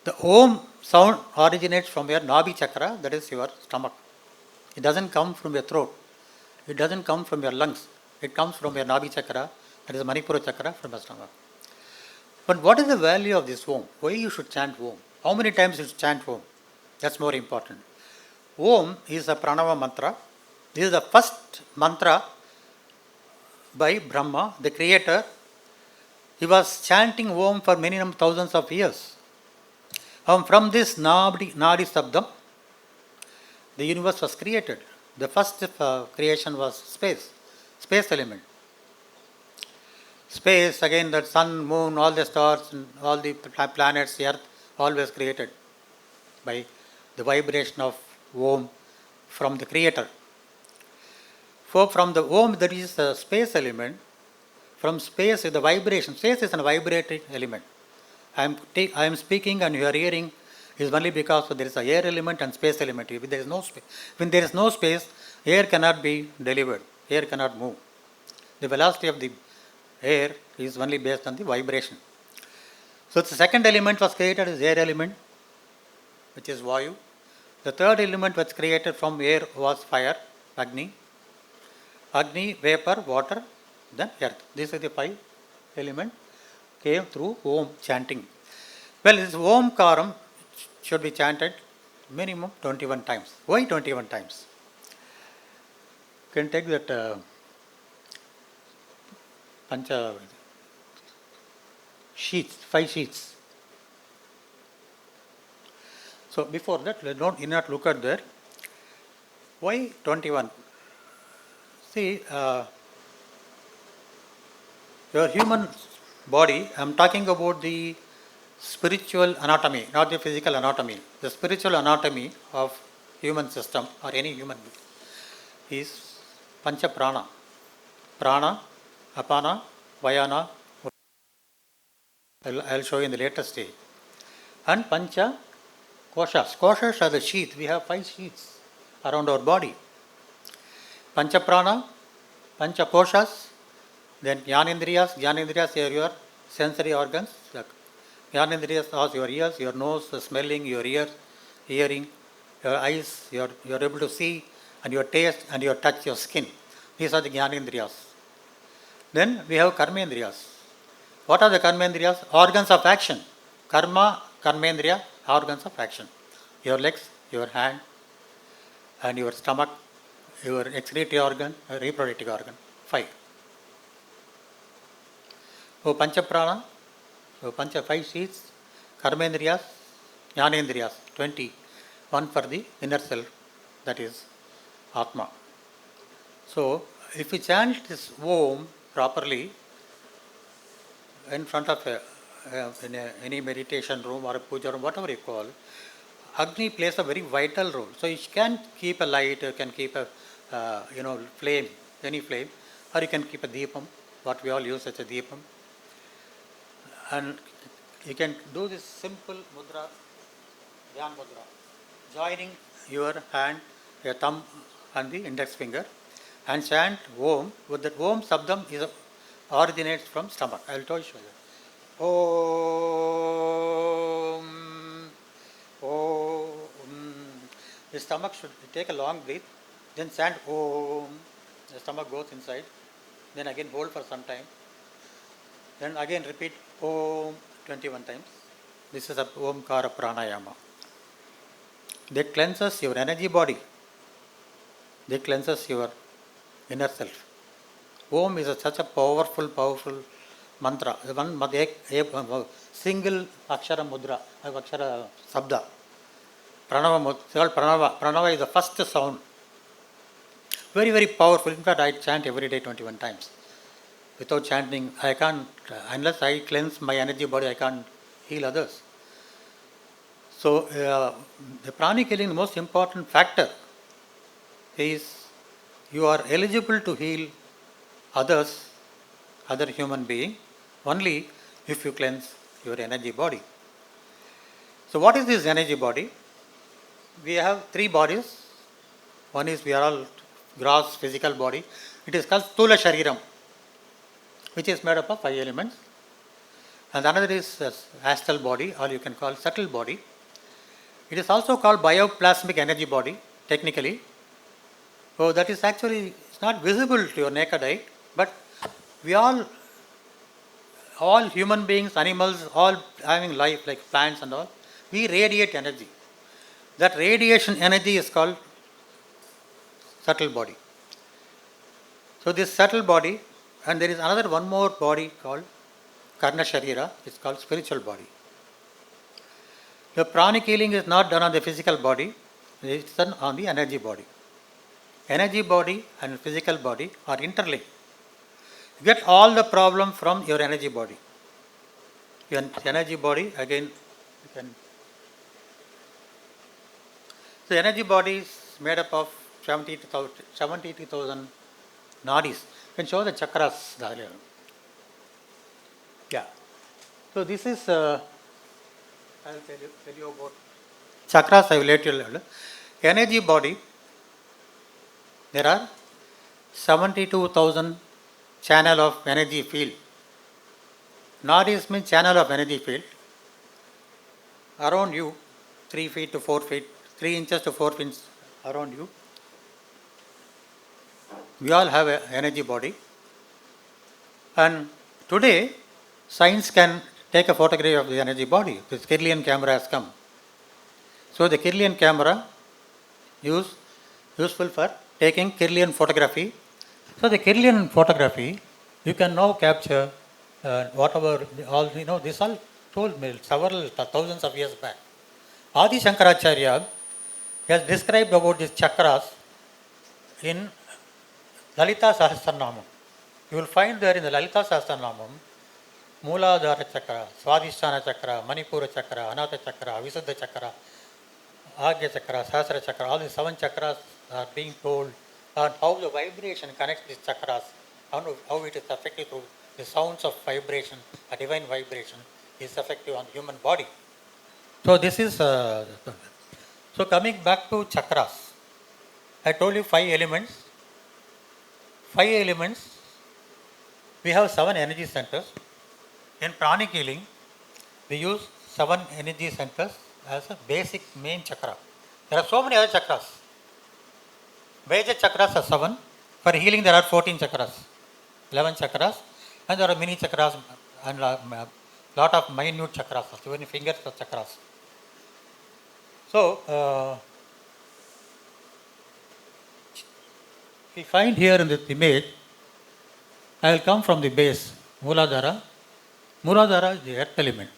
The Om sound originates from your Nabi chakra, that is your stomach. It doesn't come from your throat. It doesn't come from your lungs. It comes from your Nabi chakra, that is Manipura chakra, from your stomach. But what is the value of this Om? Why you should chant Om? How many times you should chant Om? That's more important. Om is a pranava mantra. This is the first mantra by Brahma, the creator. He was chanting Om for many thousands of years. From this Nadi Sabdam, the universe was created. The first creation was space element. Space, again, the sun, moon, all the stars, and all the planets, the earth, always created by the vibration of Om from the creator. So from the Om, that is the space element. From space is the vibration. Space is a vibrating element. I am speaking and you are hearing is only because there is a air element and space element. If there is no space, when there is no space, air cannot be delivered. Air cannot move. The velocity of the air is only based on the vibration. So the second element was created as air element, which is Vayu. The third element was created from air was fire, Agni. Agni, vapor, water, then earth. These are the 5 elements came through Om chanting. Well, this Om Karam should be chanted minimum 21 times. Why 21 times? You can take that pancha sheets, 5 sheets. So before that, you not look at that. Why 21? See, your human body, I am talking about the spiritual anatomy, not the physical anatomy. The spiritual anatomy of human system or any human being is pancha prana. Prana, apana, vayana. I'll show you in the later stage. And pancha koshas. Koshas are the sheath. We have 5 sheaths around our body. Pancha prana, pancha koshas, then jnanendriyas. Jnanendriyas are your sensory organs. Jnanendriyas are your ears, your nose, the smelling, your ears, hearing, your eyes, you're able to see, and your taste, and your touch, your skin. These are the jnanendriyas. Then we have karmendriyas. What are the karmendriyas? Organs of action. Karma, karmendriya, organs of action. Your legs, your hand, and your stomach, your excretory organ, reproductive organ. 5. So pancha prana, so pancha 5 sheets, karmendriyas, jnanendriyas, 20. One for the inner self, that is Atma. So if we chant this Om properly in front of any meditation room or a puja room, whatever you call, Agni plays a very vital role. So you can keep a light, you can keep a flame, any flame, or you can keep a deepam, what we all use as a deepam. And you can do this simple mudra, Dhyan mudra, joining your hand, your thumb and the index finger, and chant Om. With that Om Sabdam originates from stomach. I will show you. Om. Om. The stomach should take a long breath, then chant Om. The stomach goes inside, then again hold for some time, then again repeat Om 21 times. This is a Omkara Pranayama. That cleanses your energy body. That cleanses your inner self. Om is such a powerful mantra. One single akshara mudra, akshara sabda. Pranava is the first sound. Very powerful. In fact, I chant every day 21 times. Without chanting, I can't, unless I cleanse my energy body, I can't heal others. So, the pranic healing, the most important factor is you are eligible to heal others, other human being, only if you cleanse your energy body. So, what is this energy body? We have 3 bodies. One is we are all gross physical body. It is called Sthula Shariram, which is made up of 5 elements. And another is astral body, or you can call subtle body. It is also called bioplasmic energy body, technically. So that is actually, it's not visible to your naked eye, but we all human beings, animals, all having life, like plants and all, we radiate energy. That radiation energy is called subtle body. So this subtle body, and there is another one more body called Karna Sharira, it's called spiritual body. The pranic healing is not done on the physical body, it's done on the energy body. Energy body and physical body are interlinked. You get all the problem from your energy body. Your energy body, again, you can. The energy body is made up of 72,000 nadis. You can show the chakras. Yeah. So this is, I will tell you about chakras. I will let you learn. Energy body, there are 72,000 channel of energy field. Nadis means channel of energy field. Around you, 3 feet to 4 feet, 3 inches to 4 inches around you. We all have an energy body. And today, science can take a photograph of the energy body. The Kirlian camera has come. So the Kirlian camera useful for taking Kirlian photography. So the Kirlian photography, you can now capture whatever, all, this all told me several thousands of years back. Adi Shankaracharya has described about these chakras in Lalita Sahasranamam. You will find there in the Lalita Sahasranamam, Mooladhara Chakra, Swadhisthana Chakra, Manipura Chakra, Anahata Chakra, Visuddha Chakra, Agya Chakra, Sahasra Chakra, all these 7 chakras are being told on how the vibration connects these chakras, how it is affected through the sounds of vibration, a divine vibration is effective on human body. So this is, so coming back to chakras, I told you 5 elements. 5 elements, we have 7 energy centers. In pranic healing, we use 7 energy centers as a basic main chakra. There are so many other chakras. Major chakras are 7. For healing, there are 14 chakras, 11 chakras, and there are mini chakras and a lot of minute chakras, even fingers of chakras. So, we find here in this image, I will come from the base, Mooladhara. Mooladhara is the earth element.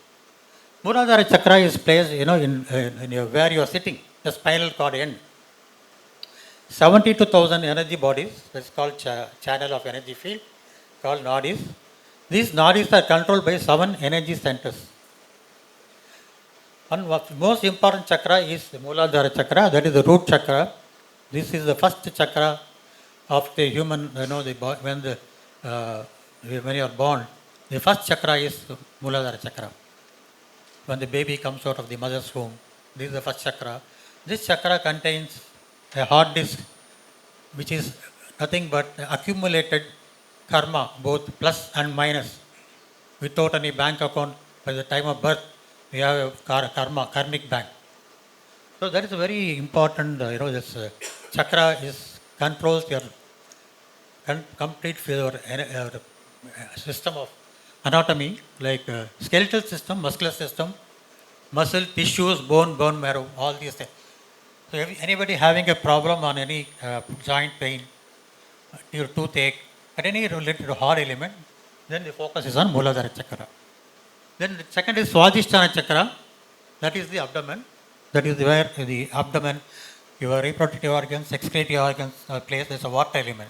Mooladhara chakra is placed, in where you are sitting, the spinal cord end. 72,000 energy bodies, that's called channel of energy field, called nadis. These nadis are controlled by 7 energy centers. One of the most important chakra is the Mooladhara chakra, that is the root chakra. This is the first chakra of the human, when you are born. The first chakra is Mooladhara chakra. When the baby comes out of the mother's womb, this is the first chakra. This chakra contains a hard disk, which is nothing but accumulated karma, both plus and minus. Without any bank account, by the time of birth, we have a karmic bank. So that is a very important, this chakra controls your complete system of anatomy, like skeletal system, muscular system, muscle, tissues, bone marrow, all these things. So anybody having a problem on any joint pain, your toothache, or any related to hard element, then the focus is on Mooladhara chakra. Then the second is Swadhisthana chakra, that is the abdomen. That is where the abdomen, your reproductive organs, excretory organs are placed. There's a water element.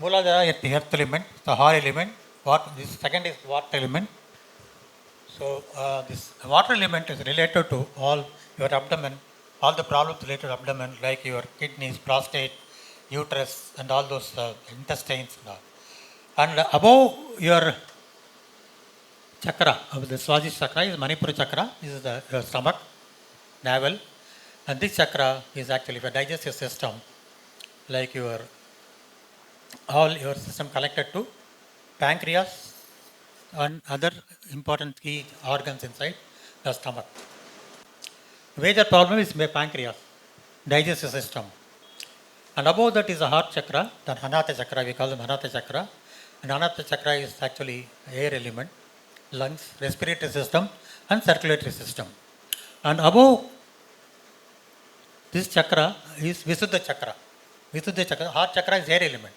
Mooladhara is the earth element, the hard element. This second is water element. So this water element is related to all your abdomen, all the problems related to abdomen, like your kidneys, prostate, uterus, and all those intestines. And above your chakra, of the Swadhisthana chakra, is Manipura chakra. This is the stomach, navel. And this chakra is actually for digestive system, like all your system connected to pancreas and other important key organs inside the stomach. Major problem is pancreas, digestive system. And above that is the heart chakra, the Anahata chakra, we call them Anahata chakra. And Anahata chakra is actually air element, lungs, respiratory system, and circulatory system. And above this chakra is Visuddha chakra. Visuddha chakra, heart chakra is air element.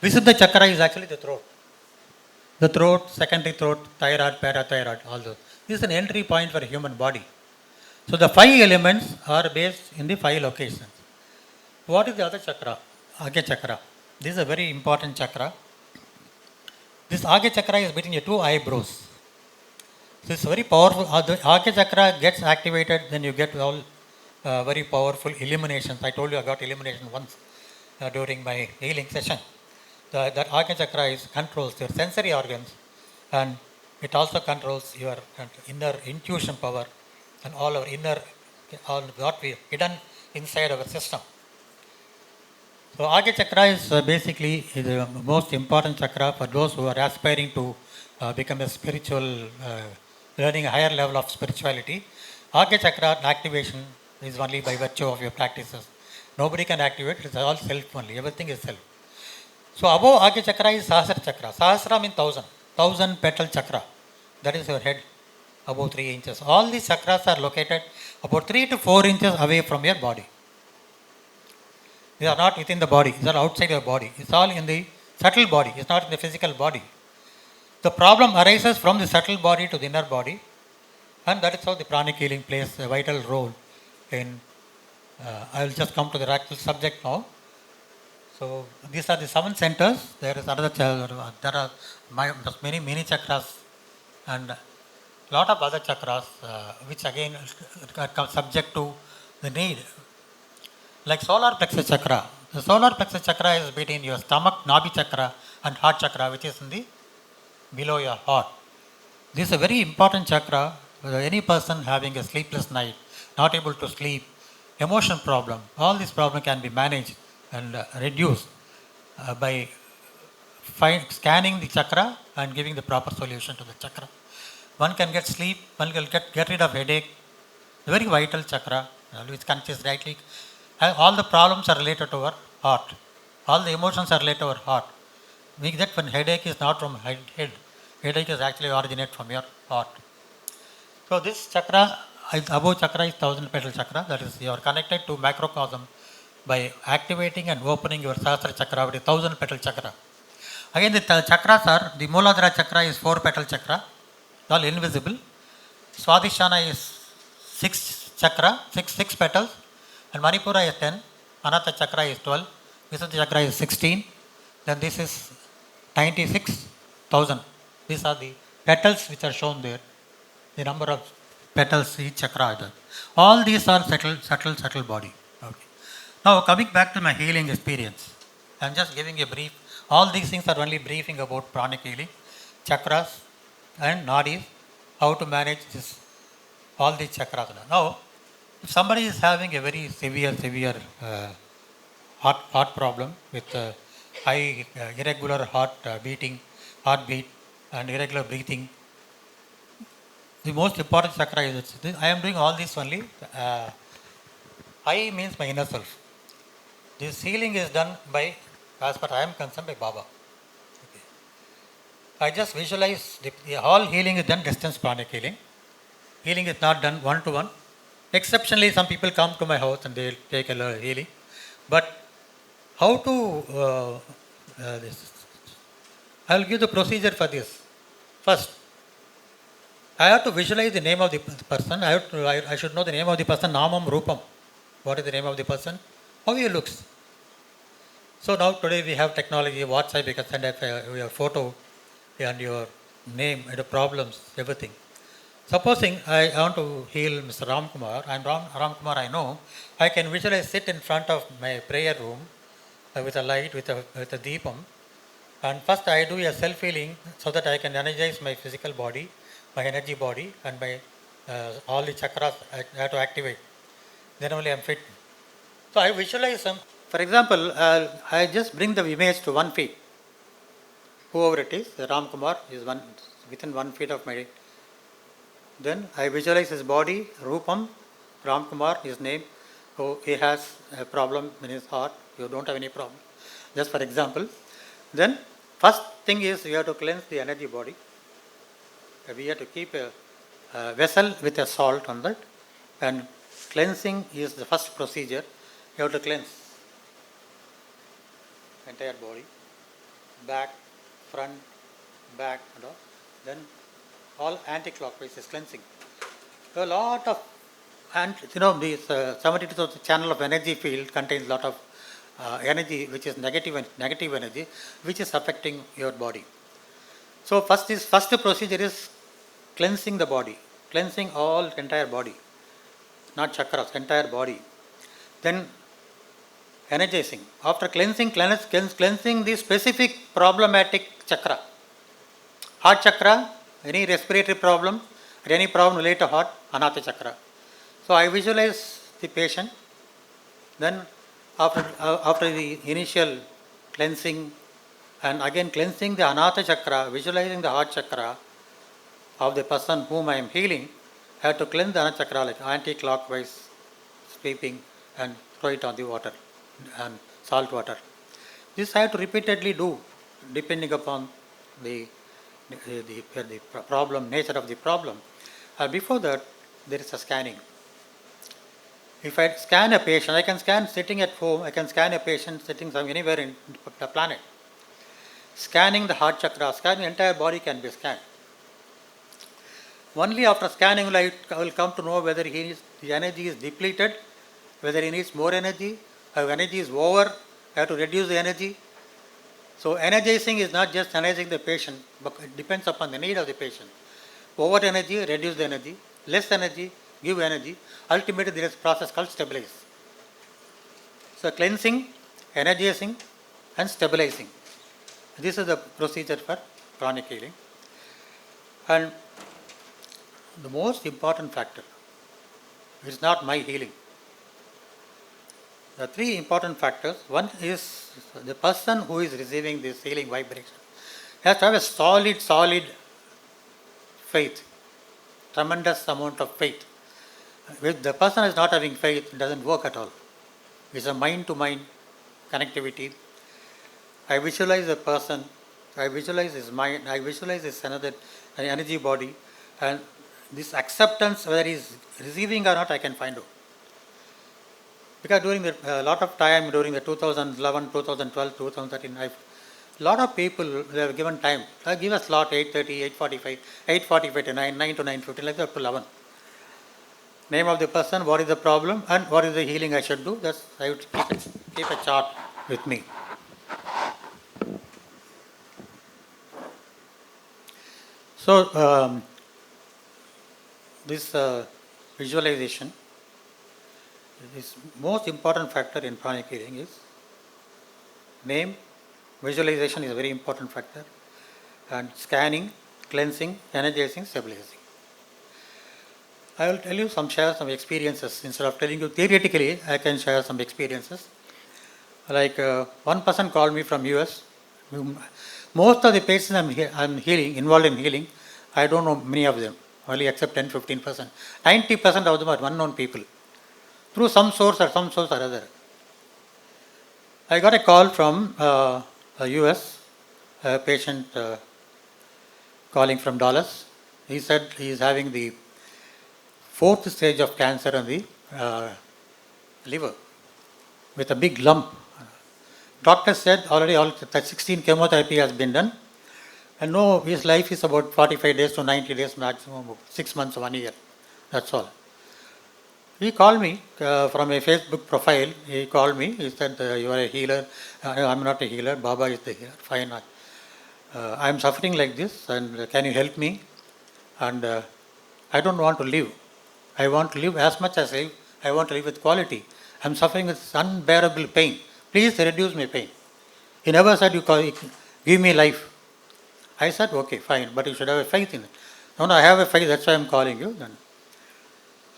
Visuddha chakra is actually the throat. The throat, secondary throat, thyroid, parathyroid, all those. This is an entry point for a human body. So the 5 elements are based in the 5 locations. What is the other chakra? Agya chakra. This is a very important chakra. This Agya chakra is between your 2 eyebrows. So it's very powerful. The Agya chakra gets activated, then you get all very powerful illuminations. I told you I got illumination once during my healing session. That Agya chakra controls your sensory organs, and it also controls your inner intuition power and all our all what we hidden inside our system. So Agya chakra is basically the most important chakra for those who are aspiring to become a spiritual, learning a higher level of spirituality. Agya chakra activation is only by virtue of your practices. Nobody can activate, it's all self only, everything is self. So above Agya chakra is Sahasra chakra. Sahasra means 1,000 petal chakra. That is your head. above 3 inches. All these chakras are located about 3 to 4 inches away from your body. They are not within the body, these are outside your body. It's all in the subtle body, it's not in the physical body. The problem arises from the subtle body to the inner body, and that is how the pranic healing plays a vital role in. I will just come to the actual subject now. So these are the 7 centers. There is another. There are many chakras and lot of other chakras, which again are subject to the need. Like solar plexus chakra. The solar plexus chakra is between your stomach, nabi chakra, and heart chakra, which is in the below your heart. This is a very important chakra. Any person having a sleepless night, not able to sleep, emotion problem, all these problems can be managed and reduced by scanning the chakra and giving the proper solution to the chakra. One can get sleep, one can get rid of headache, very vital chakra, which consists rightly. All the problems are related to our heart. All the emotions are related to our heart. We get when headache is not from head. Headache is actually originate from your heart. So this chakra, above chakra is 1000 petal chakra. That is, you are connected to macrocosm by activating and opening your Sahasra chakra with 1000 petal chakra. Again, the chakras are, the Mooladhara chakra is 4 petal chakra, all invisible. Swadhisthana is 6 chakra, 6 petals, and Manipura is 10, Anahata chakra is 12, Visuddhi chakra is 16, then this is 96,000. These are the petals which are shown there, the number of petals each chakra has. All these are subtle body. Okay. Now coming back to my healing experience, I am just giving a brief. All these things are only briefing about pranic healing, chakras and nadis, how to manage this, all these chakras. Now, if somebody is having a very severe heart problem with high irregular heartbeat and irregular breathing, the most important chakra is this. I am doing all this only. I means my inner self. This healing is done by, as far as I am concerned, by Baba. Okay. I just visualize the all healing is done distance pranic healing. Healing is not done one to one. Exceptionally, some people come to my house and they will take a healing. But how to this? I will give the procedure for this. First, I have to visualize the name of the person. I should know the name of the person, Namam Rupam. What is the name of the person? How he looks. So now today we have technology, WhatsApp, you can send your photo and your name and the problems, everything. Supposing I want to heal Mr. Ramkumar, Ramkumar I know, I can visualize sit in front of my prayer room with a light, with a deepam, and first I do a self-healing so that I can energize my physical body, my energy body, and my all the chakras I have to activate. Then only I am fit. So I visualize some. For example, I just bring the image to 1 feet. Whoever it is, Ramkumar is within 1 feet of my. Then I visualize his body, Rupam, Ramkumar, his name. So he has a problem in his heart. You don't have any problem. Just for example. Then first thing is you have to cleanse the energy body. We have to keep a vessel with a salt on that. And cleansing is the first procedure. You have to cleanse entire body, back, front, back, and all. Then all anti-clockwise is cleansing. A lot of, and this 72,000 channel of energy field contains a lot of energy which is negative energy which is affecting your body. So first procedure is cleansing the body, cleansing all entire body, not chakras, entire body. Then energizing. After cleansing the specific problematic chakra. Heart chakra, any respiratory problem or any problem related to heart, Anahata chakra. So I visualize the patient. Then after the initial cleansing and again cleansing the Anahata chakra, visualizing the heart chakra of the person whom I am healing, I have to cleanse the Anahata chakra like anti-clockwise sweeping and throw it on the water and salt water. This I have to repeatedly do depending upon the problem, nature of the problem. Before that, there is a scanning. If I scan a patient, I can scan sitting at home, I can scan a patient sitting anywhere in the planet. Scanning the heart chakra, scanning the entire body can be scanned. Only after scanning will I will come to know whether the energy is depleted, whether he needs more energy, or energy is over, I have to reduce the energy. So energizing is not just energizing the patient, but it depends upon the need of the patient. Over energy, reduce the energy. Less energy, give energy. Ultimately, there is a process called stabilize. So cleansing, energizing, and stabilizing. This is the procedure for chronic healing. And the most important factor is not my healing. The three important factors. One is the person who is receiving this healing vibration has to have a solid faith, tremendous amount of faith. If the person is not having faith, it doesn't work at all. It's a mind-to-mind connectivity. I visualize a person, I visualize his mind, I visualize his another energy body, and this acceptance, whether he's receiving or not, I can find out. Because during a lot of time, during the 2011, 2012, 2013, a lot of people, they have given time. Give a slot 8:30, 8:45, 8:45 to 9, 9 to 9:15, like that up to 11. Name of the person, what is the problem, and what is the healing I should do. That's I would keep a chart with me. So this visualization, this most important factor in pranic healing is name. Visualization is a very important factor, and scanning, cleansing, energizing, stabilizing. I will tell you share some experiences. Instead of telling you theoretically, I can share some experiences. Like one person called me from US. Most of the patients I'm healing, involved in healing, I don't know many of them, only except 10-15%. 90% of them are unknown people, through some source or other. I got a call from a US patient calling from Dallas. He said he is having the 4th stage of cancer on the liver with a big lump. Doctor said already all 16 chemotherapy has been done, and no, his life is about 45 days to 90 days maximum, 6 months, 1 year. That's all. He called me from a Facebook profile. He called me. He said, "You are a healer." I'm not a healer. Baba is the healer. Fine. I'm suffering like this, and can you help me? And I don't want to live. I want to live as much as I want to live with quality. I'm suffering with unbearable pain. Please reduce my pain. He never said, give me life. I said, okay, fine, but you should have a faith in it. No, I have a faith, that's why I'm calling you. Then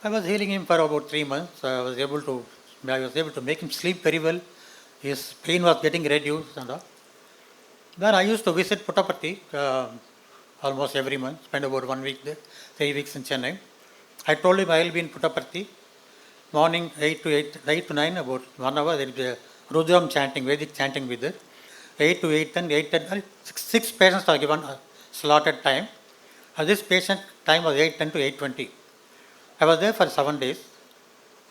I was healing him for about 3 months. I was able to make him sleep very well. His pain was getting reduced and all. Then I used to visit Puttaparthi almost every month, spend about 1 week there, 3 weeks in Chennai. I told him I will be in Puttaparthi, morning 8 to 9, about 1 hour, there will be a Rudram chanting, Vedic chanting with it. 8 to 8:10, 6 patients are given a slotted time. This patient time was 8:10 to 8:20. I was there for 7 days.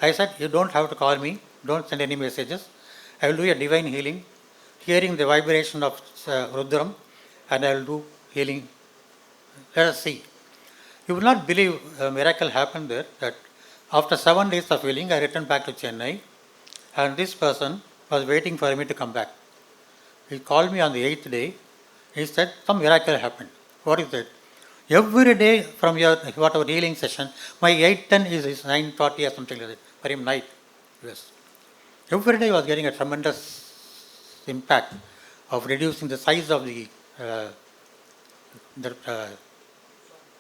I said, you don't have to call me, don't send any messages. I will do a divine healing, hearing the vibration of Rudram, and I will do healing. Let us see. You will not believe a miracle happened there, that after 7 days of healing, I returned back to Chennai, and this person was waiting for me to come back. He called me on the 8th day. He said, some miracle happened. What is that? Every day from your whatever healing session, my 8:10 is 9:40 or something like that. For him, night. Yes. Every day I was getting a tremendous impact of reducing the size of the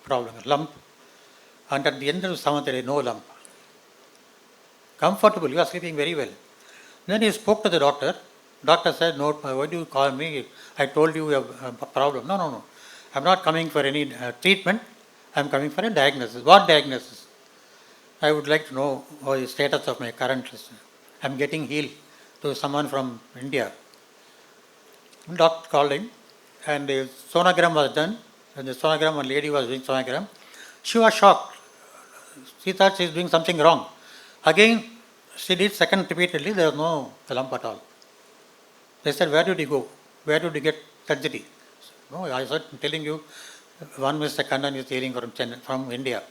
problem, lump. And at the end of the 7th day, no lump. Comfortable. You are sleeping very well. Then he spoke to the doctor. Doctor said, no, why do you call me? I told you have a problem. No. I'm not coming for any treatment. I'm coming for a diagnosis. What diagnosis? I would like to know the status of my current listener. I'm getting healed to someone from India. Doctor called him, and the sonogram was done. And the sonogram, one lady was doing sonogram. She was shocked. she thought she is doing something wrong. Again, she did second repeatedly, there was no lump at all. They said, where did you go? Where did you get surgery? No, I said, I'm telling you, one Mr. Kannan is healing from Chennai, from India.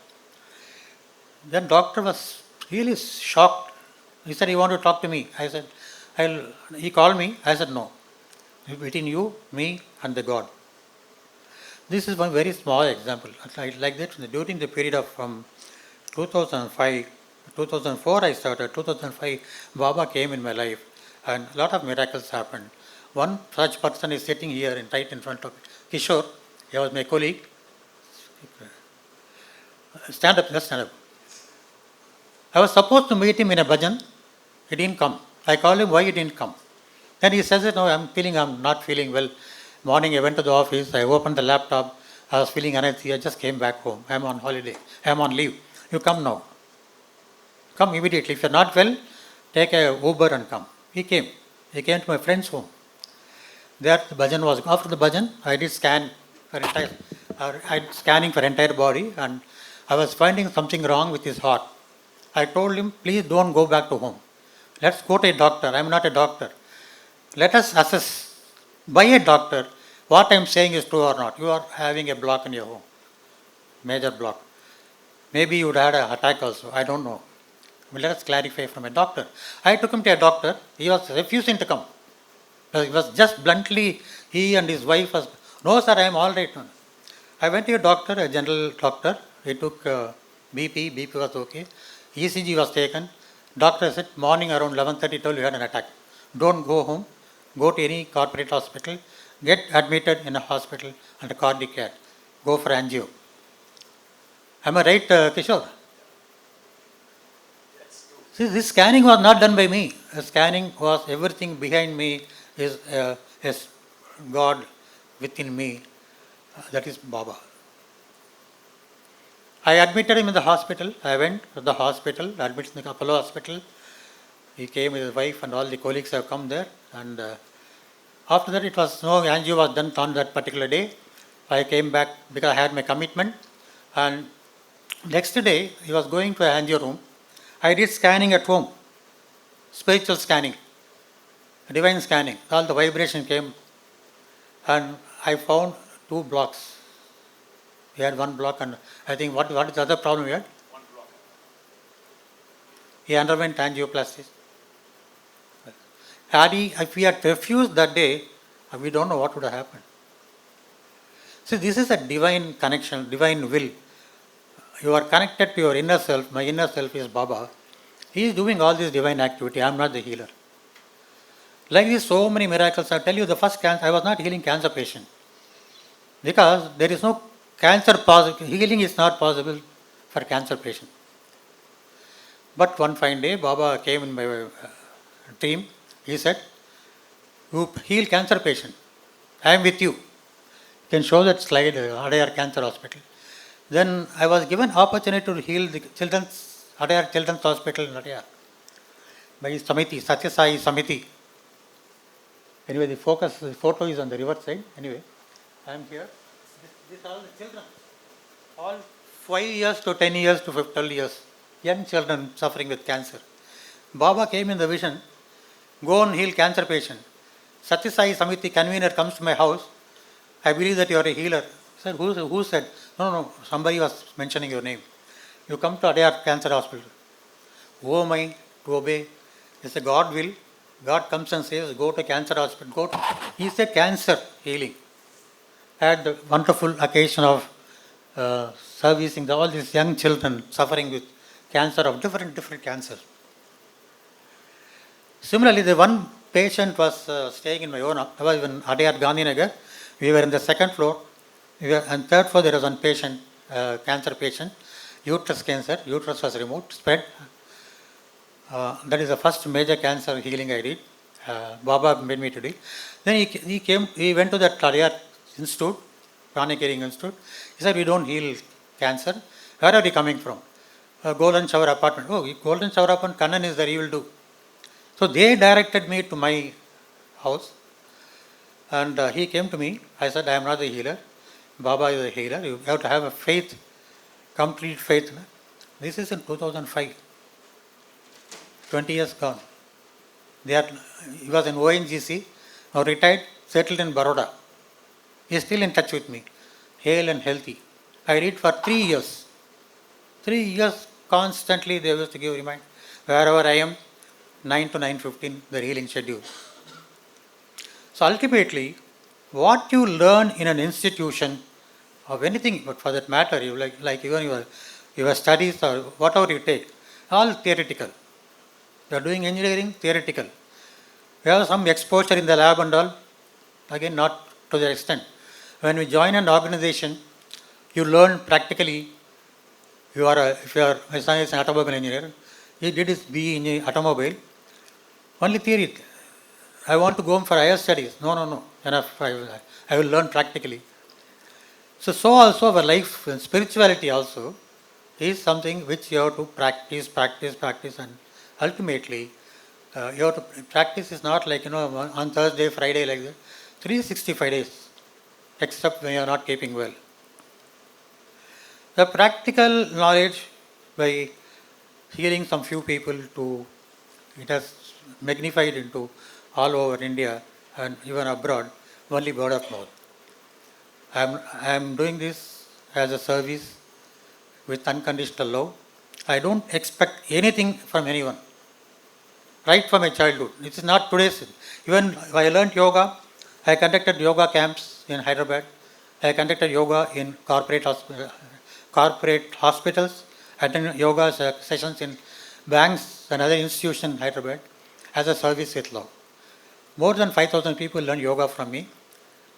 Then doctor was really shocked. He said, you want to talk to me? I said, he called me. I said, no. Between you, me and the God. This is one very small example. Like that, during the period of from 2005, 2004 I started, 2005 Baba came in my life and a lot of miracles happened. One such person is sitting here right in front of Kishore. He was my colleague. Stand up, let's stand up. I was supposed to meet him in a bhajan. He didn't come. I called him, why he didn't come? Then he says, no, I'm not feeling well. Morning I went to the office, I opened the laptop, I was feeling anesthesia, I just came back home. I'm on holiday, I'm on leave. You come now. Come immediately. If you're not well, take a Uber and come. He came. He came to my friend's home. There the bhajan was, after the bhajan, I did scan for scanning for entire body and I was finding something wrong with his heart. I told him, please don't go back to home. Let's go to a doctor. I'm not a doctor. Let us assess by a doctor what I'm saying is true or not. You are having a block in your home, major block. Maybe you would have had an attack also. I don't know. But let us clarify from a doctor. I took him to a doctor. He was refusing to come. He was just bluntly, he and his wife was, no sir, I am all right. I went to a doctor, a general doctor. He took BP was okay. ECG was taken. Doctor said, morning around 11:30, told you had an attack. Don't go home. Go to any corporate hospital. Get admitted in a hospital under cardiac care. Go for angio. Am I right, Kishore? See, this scanning was not done by me. The scanning was everything behind me is God within me. That is Baba. I admitted him in the hospital. I went to the hospital, admitted in the Apollo hospital. He came with his wife and all the colleagues have come there. And after that, it was no angio was done on that particular day. I came back because I had my commitment. And next day, he was going to an angio room. I did scanning at home, spiritual scanning, divine scanning. All the vibration came, and I found 2 blocks. He had 1 block, and I think what is the other problem he had? 1 block. He underwent angioplasty. If we had refused that day, we don't know what would have happened. See, this is a divine connection, divine will. You are connected to your inner self. My inner self is Baba. He is doing all this divine activity. I am not the healer. Like this, so many miracles. I tell you, the first cancer, I was not healing cancer patient. Because there is no cancer possible. Healing is not possible for cancer patient. But one fine day, Baba came in my team. He said, you heal cancer patient. I am with you. You can show that slide, Adayar Cancer Hospital. Then I was given opportunity to heal the Adayar Children's Hospital in Adayar by Samiti, Satya Sai Samiti. Anyway, the photo is on the river side. Anyway, I am here. These are all the children. All 5 years to 10 years to 12 years. Young children suffering with cancer. Baba came in the vision. Go and heal cancer patient. Satya Sai Samiti convener comes to my house. I believe that you are a healer. I said, who said? No, somebody was mentioning your name. You come to Adayar Cancer Hospital. Who am I to obey? It's a God will. God comes and says, go to cancer hospital. He said cancer healing. I had the wonderful occasion of servicing all these young children suffering with cancer of different cancers. Similarly, the one patient was staying in my own house. I was in Adayar Gandhinagar. We were in the second floor. And third floor, there was one patient, cancer patient, uterus cancer. Uterus was removed, spread. That is the first major cancer healing I did. Baba made me to do. Then he went to that Adayar Institute, Pranic Institute. He said, we don't heal cancer. Where are you coming from? Golden Shower Apartment. Oh, Golden Shower Apartment, Kannan is there, he will do. So they directed me to my house. And he came to me. I said, I am not the healer. Baba is a healer. You have to have a faith, complete faith. This is in 2005, 20 years gone. They are, he was in ONGC, now retired, settled in Baroda. He is still in touch with me, hale and healthy. I read for 3 years. 3 years constantly they used to give remind. Wherever I am, 9 to 9:15, the healing schedule. So ultimately, what you learn in an institution of anything, but for that matter, you like even your studies or whatever you take, all theoretical. You are doing engineering, theoretical. We have some exposure in the lab and all, again not to the extent. When we join an organization, you learn practically. My son is an automobile engineer, he did his BE in automobile, only theory. I want to go for higher studies. No, enough, I will learn practically. So also our life, spirituality also, is something which you have to practice, and ultimately, you have to practice is not like, on Thursday, Friday, like that. 365 days, except when you are not keeping well. The practical knowledge by hearing some few people it has magnified into all over India and even abroad, only word of mouth. I am doing this as a service with unconditional love. I don't expect anything from anyone. Right from my childhood. It is not today's. Even when I learned yoga, I conducted yoga camps in Hyderabad. I conducted yoga in corporate hospitals, attended yoga sessions in banks and other institutions in Hyderabad as a service with love. More than 5,000 people learn yoga from me.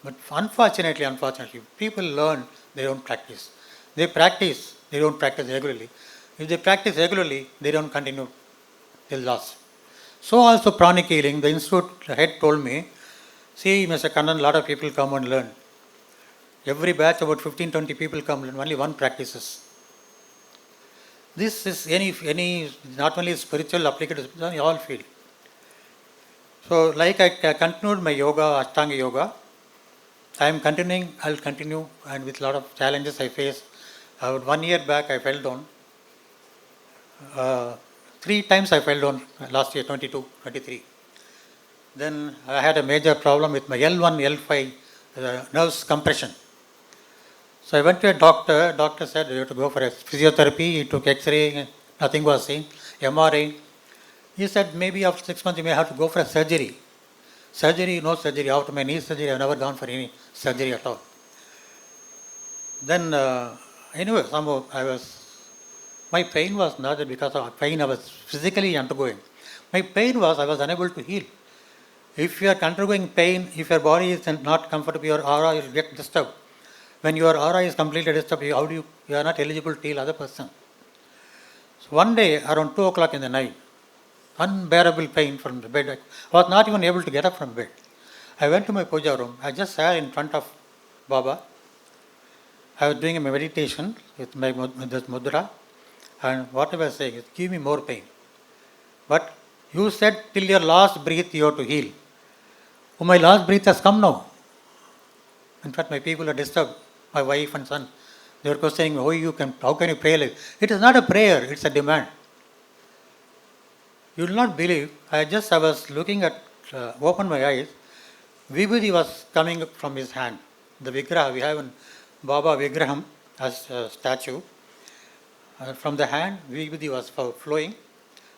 But unfortunately, people learn, they don't practice. They practice, they don't practice regularly. If they practice regularly, they don't continue till last. So also pranic healing, the institute head told me, see Mr. Kannan, a lot of people come and learn. Every batch about 15-20 people come and only one practices. This is any not only spiritual application, in all field. So like I continued my yoga, Ashtanga yoga, I am continuing, I will continue, and with a lot of challenges I face. About 1 year back I fell down. 3 times I fell down last year, 22, 23. Then I had a major problem with my L1, L5 nerves compression. So I went to a doctor. Doctor said you have to go for a physiotherapy. He took X-ray, nothing was seen. MRI. He said maybe after 6 months you may have to go for a surgery. Surgery, no surgery. After my knee surgery, I have never gone for any surgery at all. Then anyway, somehow my pain was not because of pain I was physically undergoing. My pain was I was unable to heal. If you are undergoing pain, if your body is not comfortable, your aura will get disturbed. When your aura is completely disturbed, you are not eligible to heal other person. So one day around 2 o'clock in the night, unbearable pain from the bed. I was not even able to get up from bed. I went to my puja room. I just sat in front of Baba. I was doing a meditation with this mudra, and what I was saying is, give me more pain. But you said till your last breath you have to heal. Oh, my last breath has come now. In fact, my people are disturbed. My wife and son, they were questioning, how can you pray like this? It is not a prayer, it's a demand. You will not believe, I was looking at, opened my eyes, Vibhuti was coming from his hand. The Vigraha, we have in Baba Vigraham as a statue. From the hand, Vibhuti was flowing.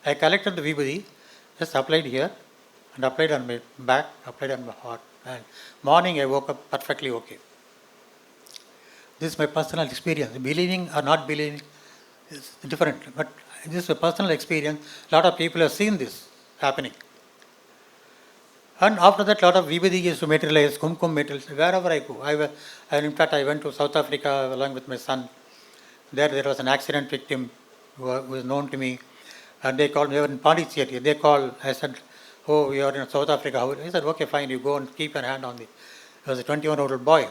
I collected the Vibhuti, just applied here, and applied on my back, applied on my heart. And morning I woke up perfectly okay. This is my personal experience. Believing or not believing is different, but this is a personal experience. A lot of people have seen this happening. And after that, a lot of Vibhuti is to materialize, kumkum materialize, wherever I go. In fact, I went to South Africa along with my son. There was an accident victim who was known to me. And they called me, they were in Pondicherry. They called, I said, oh, we are in South Africa. He said, okay, fine, you go and keep your hand on me. He was a 21-year-old boy.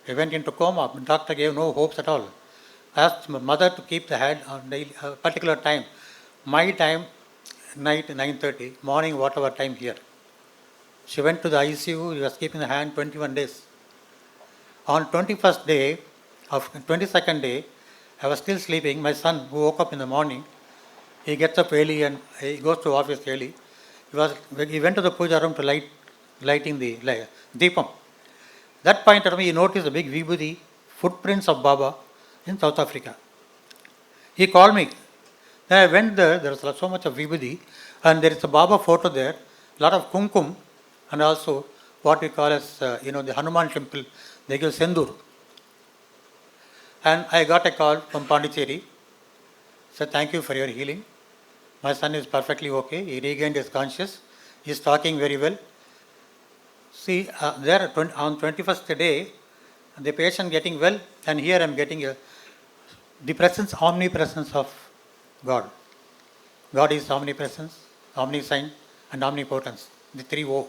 He went into coma. The doctor gave no hopes at all. I asked my mother to keep the hand on a particular time. My time, night 9:30, morning whatever time here. She went to the ICU. He was keeping the hand 21 days. On 22nd day, I was still sleeping. My son, who woke up in the morning, he gets up early and he goes to office early. He went to the puja room to lighting the deepam. That point at me, he noticed the big vibhuti footprints of Baba in South Africa. He called me. Then I went there. There was so much of vibhuti, and there is a Baba photo there. A lot of kumkum, and also what we call as the Hanuman temple. They give sendur. And I got a call from Pondicherry. Said, thank you for your healing. My son is perfectly okay. He regained his conscious. He is talking very well. See, there on 21st day, the patient getting well, and here I am getting the presence, omnipresence of God. God is omnipresence, omniscient, and omnipotence. The three O.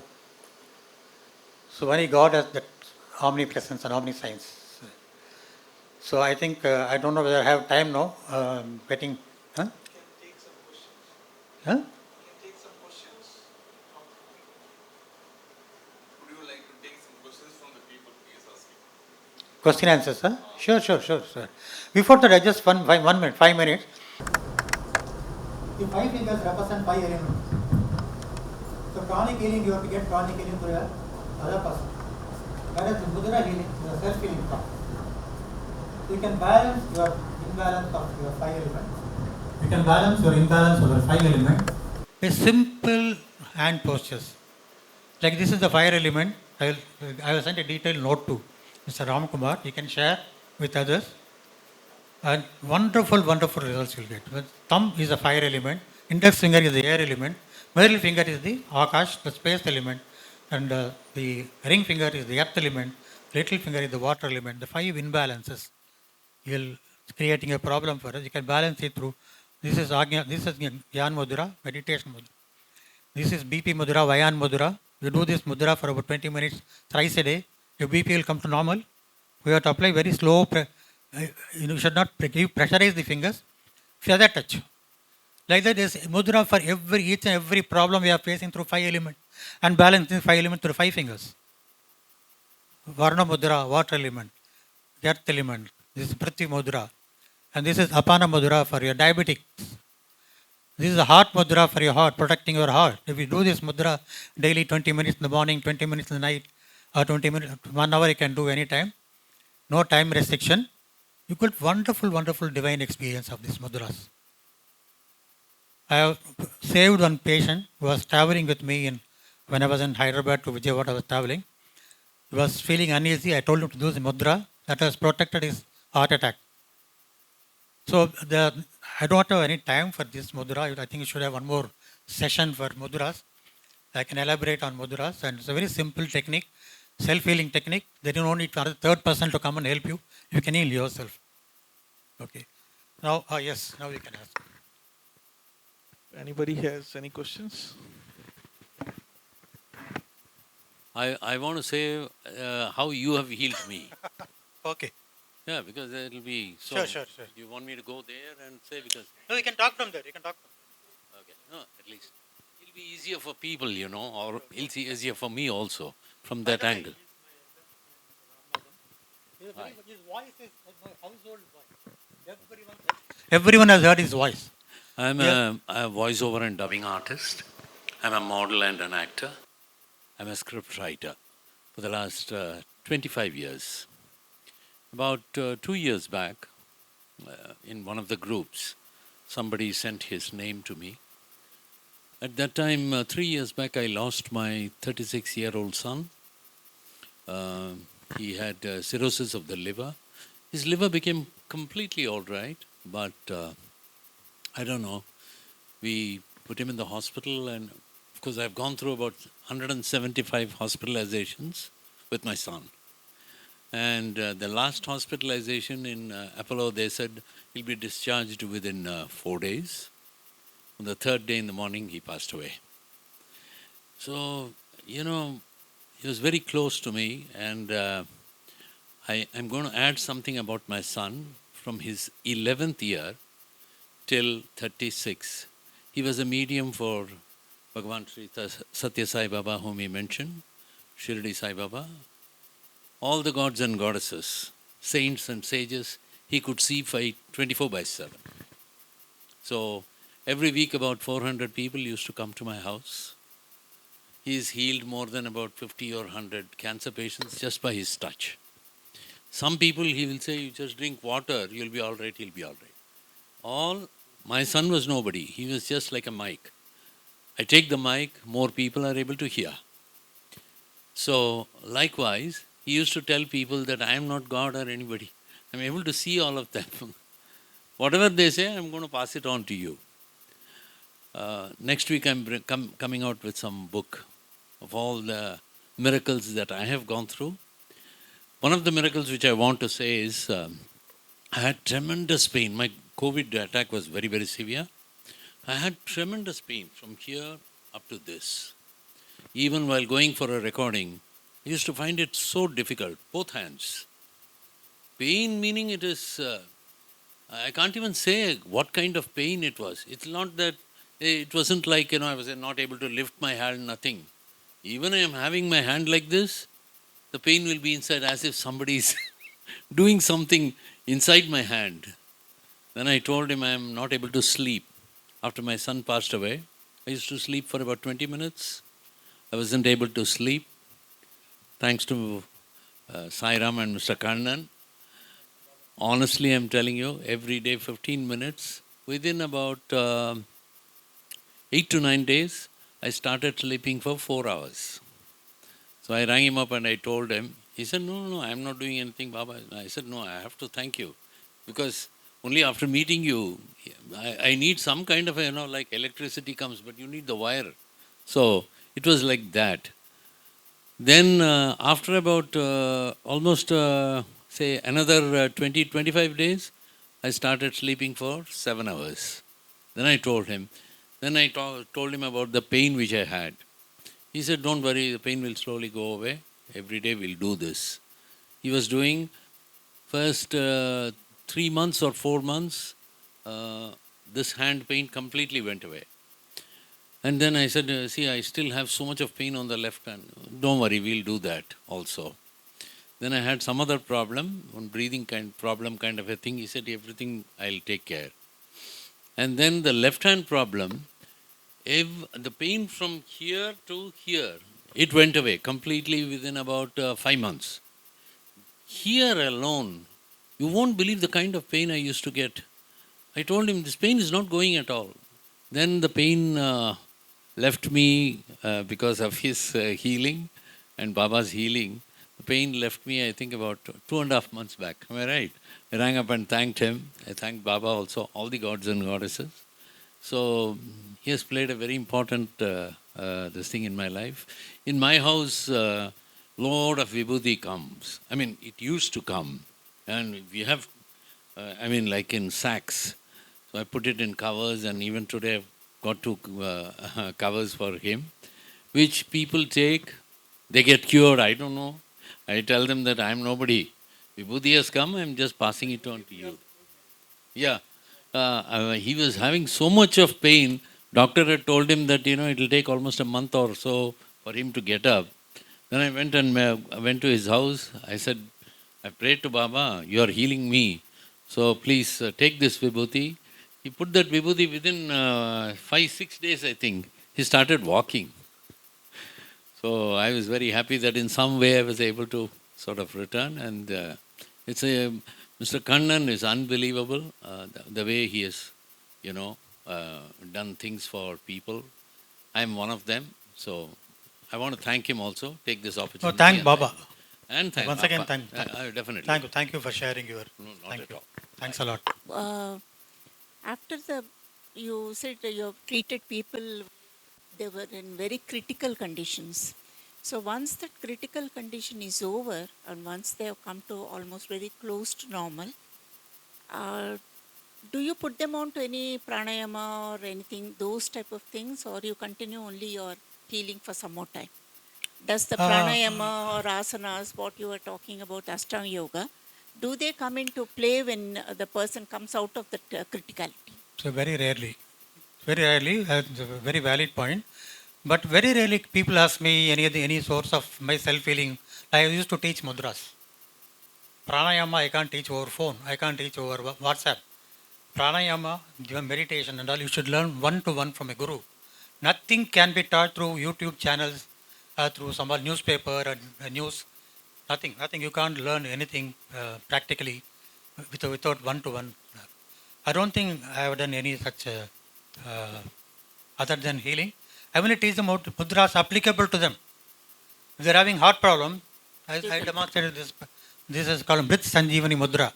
So only God has that omnipresence and omniscience. So I think, I don't know whether I have time now. Getting, huh? Can take some questions. Huh? Can take some questions. Would you like to take some questions from the people he is asking? Question answers, huh? Sure, sir. Before that, I just 5 minutes. The 5 fingers represent 5 elements. So pranic healing, you have to get pranic healing for your other person. Whereas the mudra healing, the self-healing part. You can balance your imbalance of your 5 elements. You can balance your imbalance of your 5 elements. A simple hand postures. Like this is the fire element. I will send a detailed note to Mr. Ramkumar. He can share with others. And wonderful results you'll get. Thumb is the fire element. Index finger is the air element. Middle finger is the Akash, the space element. And the ring finger is the earth element. Little finger is the water element. The 5 imbalances. You'll creating a problem for us. You can balance it through. This is Gyan Mudra, meditation Mudra. This is BP Mudra, Vayan Mudra. You do this Mudra for about 20 minutes, thrice a day. Your BP will come to normal. We have to apply very slow. You should not pressurize the fingers. Feather touch. Like that, there is Mudra for each and every problem we are facing through 5 elements. And balancing 5 elements through 5 fingers. Varna Mudra, water element. Earth element. This is Prithvi Mudra. And this is Apana Mudra for your diabetic. This is the heart mudra for your heart, protecting your heart. If you do this mudra daily, 20 minutes in the morning, 20 minutes in the night, or 20 minutes, 1 hour you can do any time. No time restriction. You get wonderful divine experience of these mudras. I have saved one patient who was traveling with me when I was in Hyderabad to Vijayawada. I was traveling. He was feeling uneasy. I told him to do the mudra. That has protected his heart attack. So I don't have any time for this mudra. I think you should have one more session for mudras. I can elaborate on mudras, and it's a very simple technique, self-healing technique. There is no need for a third person to come and help you. You can heal yourself. Okay. Now, yes, now you can ask. Anybody has any questions? I want to say how you have healed me. Okay. Yeah, because it will be so. Sure. You want me to go there and say because. No, you can talk from there. Okay. No, at least it'll be easier for people, or it'll be easier for me also from that angle. His voice is household voice. Everyone has heard his voice. I'm a voiceover and dubbing artist. I'm a model and an actor. I'm a script writer for the last 25 years. About 2 years back, in one of the groups, somebody sent his name to me. At that time, 3 years back, I lost my 36-year-old son. He had cirrhosis of the liver. His liver became completely all right, but I don't know. We put him in the hospital, and of course, I've gone through about 175 hospitalizations with my son. And the last hospitalization in Apollo, they said he'll be discharged within 4 days. On the 3rd day in the morning, he passed away. So, he was very close to me, and I'm going to add something about my son. From his 11th year till 36, he was a medium for Bhagavan Sri Satya Sai Baba, whom he mentioned, Shirdi Sai Baba, all the gods and goddesses, saints and sages. he could see 24 by 7. So every week about 400 people used to come to my house. He's healed more than about 50 or 100 cancer patients just by his touch. Some people he will say, you just drink water, you'll be all right, he'll be all right. My son was nobody. He was just like a mic. I take the mic, more people are able to hear. So likewise, he used to tell people that I am not God or anybody. I'm able to see all of them. Whatever they say, I'm going to pass it on to you. Next week, I'm coming out with some book of all the miracles that I have gone through. One of the miracles which I want to say is I had tremendous pain. My COVID attack was very, very severe. I had tremendous pain from here up to this. Even while going for a recording, I used to find it so difficult, both hands. Pain meaning it is, I can't even say what kind of pain it was. It's not that, it wasn't like, I was not able to lift my hand, nothing. Even I am having my hand like this, the pain will be inside as if somebody is doing something inside my hand. Then I told him I am not able to sleep. After my son passed away, I used to sleep for about 20 minutes. I wasn't able to sleep. Thanks to Sai Ram and Mr. Kannan. Honestly, I'm telling you, every day 15 minutes, within about 8 to 9 days, I started sleeping for 4 hours. So I rang him up and I told him. He said, no, I'm not doing anything, Baba. I said, no, I have to thank you. Because only after meeting you, I need some kind of, like electricity comes, but you need the wire. So it was like that. Then after about almost, say, another 25 days, I started sleeping for 7 hours. Then I told him. Then I told him about the pain which I had. He said, don't worry, the pain will slowly go away. Every day we'll do this. He was doing first 3 months or 4 months, this hand pain completely went away. And then I said, see, I still have so much of pain on the left hand. Don't worry, we'll do that also. Then I had some other problem, one breathing problem kind of a thing. He said, everything I'll take care. And then the left hand problem, if the pain from here to here, it went away completely within about 5 months. Here alone, you won't believe the kind of pain I used to get. I told him, this pain is not going at all. Then the pain left me because of his healing and Baba's healing. The pain left me, I think, about 2.5 months back. Am I right? I rang up and thanked him. I thanked Baba also, all the gods and goddesses. So he has played a very important this thing in my life. In my house, lot of vibhuti comes. I mean, it used to come. And we have, like in sacks. So I put it in covers, and even today I've got 2 covers for him, which people take, they get cured, I don't know. I tell them that I'm nobody. Vibhuti has come, I'm just passing it on to you. Yeah. He was having so much of pain. Doctor had told him that, it will take almost a month or so for him to get up. Then I went to his house. I said, I prayed to Baba, you are healing me. So please take this vibhuti. He put that vibhuti within 5-6 days, I think. He started walking. So I was very happy that in some way I was able to sort of return. And Mr. Kannan is unbelievable, the way he has, done things for people. I am one of them. So I want to thank him also. Take this opportunity. Oh, thank Baba. And thank Once again, definitely. Thank you for sharing your. No, not Thank at you. all. Thanks a lot. After you said you have treated people, they were in very critical conditions. So once that critical condition is over, and once they have come to almost very close to normal, do you put them on to any pranayama or anything, those type of things, or you continue only your healing for some more time? Does the pranayama or asanas, what you were talking about, Ashtanga Yoga, do they come into play when the person comes out of that criticality? So very rarely, that's a very valid point. But very rarely people ask me any source of my self-healing. I used to teach mudras. Pranayama I can't teach over phone. I can't teach over WhatsApp. Pranayama, meditation and all, you should learn one-to-one from a guru. Nothing can be taught through YouTube channels, through some newspaper and news. Nothing. You can't learn anything practically without one-to-one. I don't think I have done any such other than healing. I only teach them mudras applicable to them. If they're having heart problem, I demonstrated this. This is called Mrit Sanjeevani Mudra,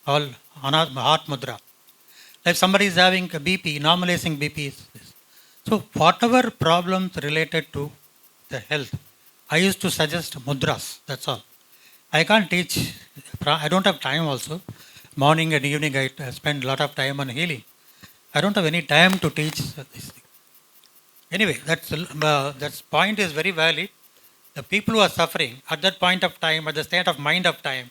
all heart mudra. If somebody is having a BP, normalizing BP is this. So whatever problems related to the health, I used to suggest mudras, that's all. I can't teach, I don't have time also. Morning and evening I spend a lot of time on healing. I don't have any time to teach this thing. Anyway, that point is very valid. The people who are suffering at that point of time, at the state of mind of time,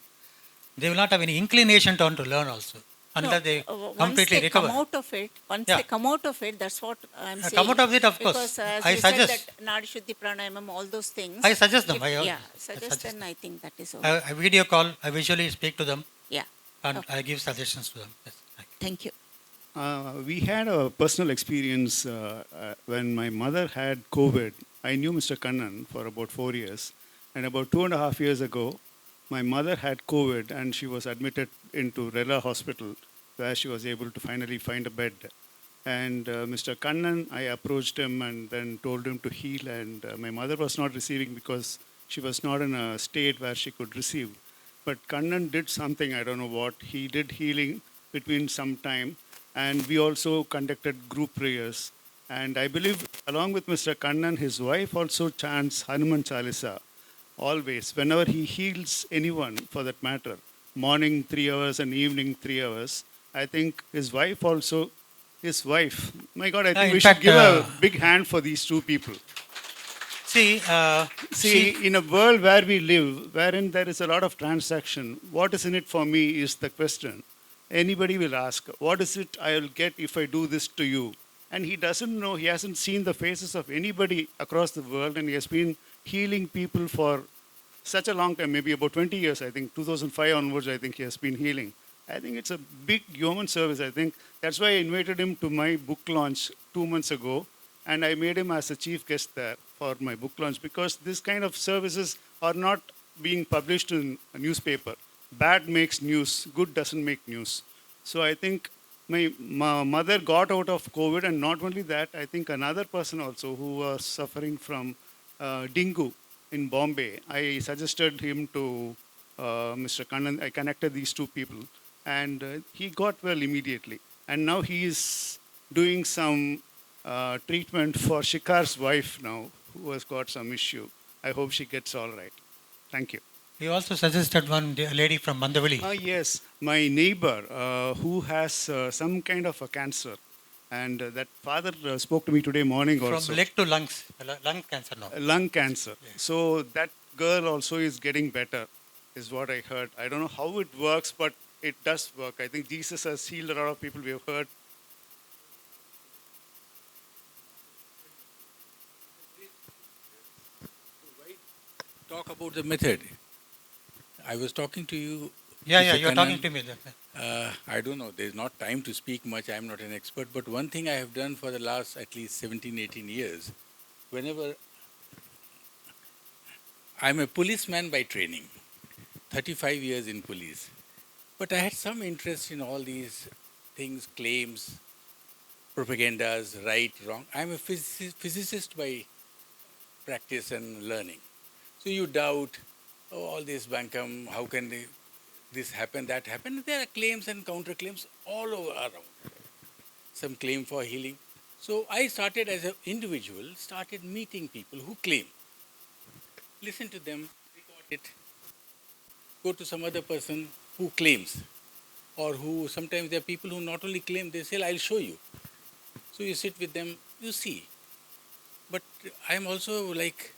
they will not have any inclination to learn also until they Once completely they recover. come out of it, Yeah. they come out of it, that's what I'm saying. Come out of it, of course. Because as I you suggest. said that Nadi Shuddhi Pranayamam, all those things. I suggest them. Suggest, then I think that is all. I video call, I visually speak to them Yeah. and Okay. I give suggestions to them. Yes. Thank you. We had a personal experience when my mother had COVID. I knew Mr. Kannan for about 4 years. And about 2.5 years ago, my mother had COVID and she was admitted into Rela Hospital, where she was able to finally find a bed. And Mr. Kannan, I approached him and then told him to heal. And my mother was not receiving because she was not in a state where she could receive. But Kannan did something, I don't know what. He did healing between some time. And we also conducted group prayers. And I believe, along with Mr. Kannan, his wife also chants Hanuman Chalisa always, whenever he heals anyone for that matter, morning 3 hours and evening 3 hours. I think his wife, my God, I think in we fact, should give a big hand for these two people. See, In a world where we live, wherein there is a lot of transaction, what is in it for me is the question. Anybody will ask, what is it I will get if I do this to you? And he doesn't know, he hasn't seen the faces of anybody across the world, and he has been healing people for such a long time, maybe about 20 years, I think, 2005 onwards, I think he has been healing. I think it's a big human service, I think. That's why I invited him to my book launch 2 months ago, and I made him as a chief guest there for my book launch, because this kind of services are not being published in a newspaper. Bad makes news, good doesn't make news. So I think my mother got out of COVID, and not only that, I think another person also who was suffering from dengue in Bombay, I suggested him to Mr. Kannan. I connected these two people, and he got well immediately. And now he is doing some treatment for Shikhar's wife now, who has got some issue. I hope she gets all right. Thank you. he also suggested one lady from Mandavali. Yes, my neighbor who has some kind of a cancer. And that father spoke to me today morning also. From leg to lungs, lung cancer now. Lung cancer. So that girl also is getting better, is what I heard. I don't know how it works, but it does work. I think Jesus has healed a lot of people. We have heard. Talk about the method. I was talking to you. Yeah, Mr. you're Kannan. talking to me. I don't know. There's not time to speak much. I'm not an expert. But one thing I have done for the last at least 17, 18 years, whenever I'm a policeman by training, 35 years in police. But I had some interest in all these things, claims, propagandas, right, wrong. I'm a physicist by practice and learning. So you doubt, all this Bankum, how can this happen, that happen? There are claims and counterclaims all over around. Some claim for healing. So I started as an individual, started meeting people who claim. Listen to them, record it, go to some other person who claims, or who sometimes there are people who not only claim, they say, I'll show you. So you sit with them, you see. But I am also like,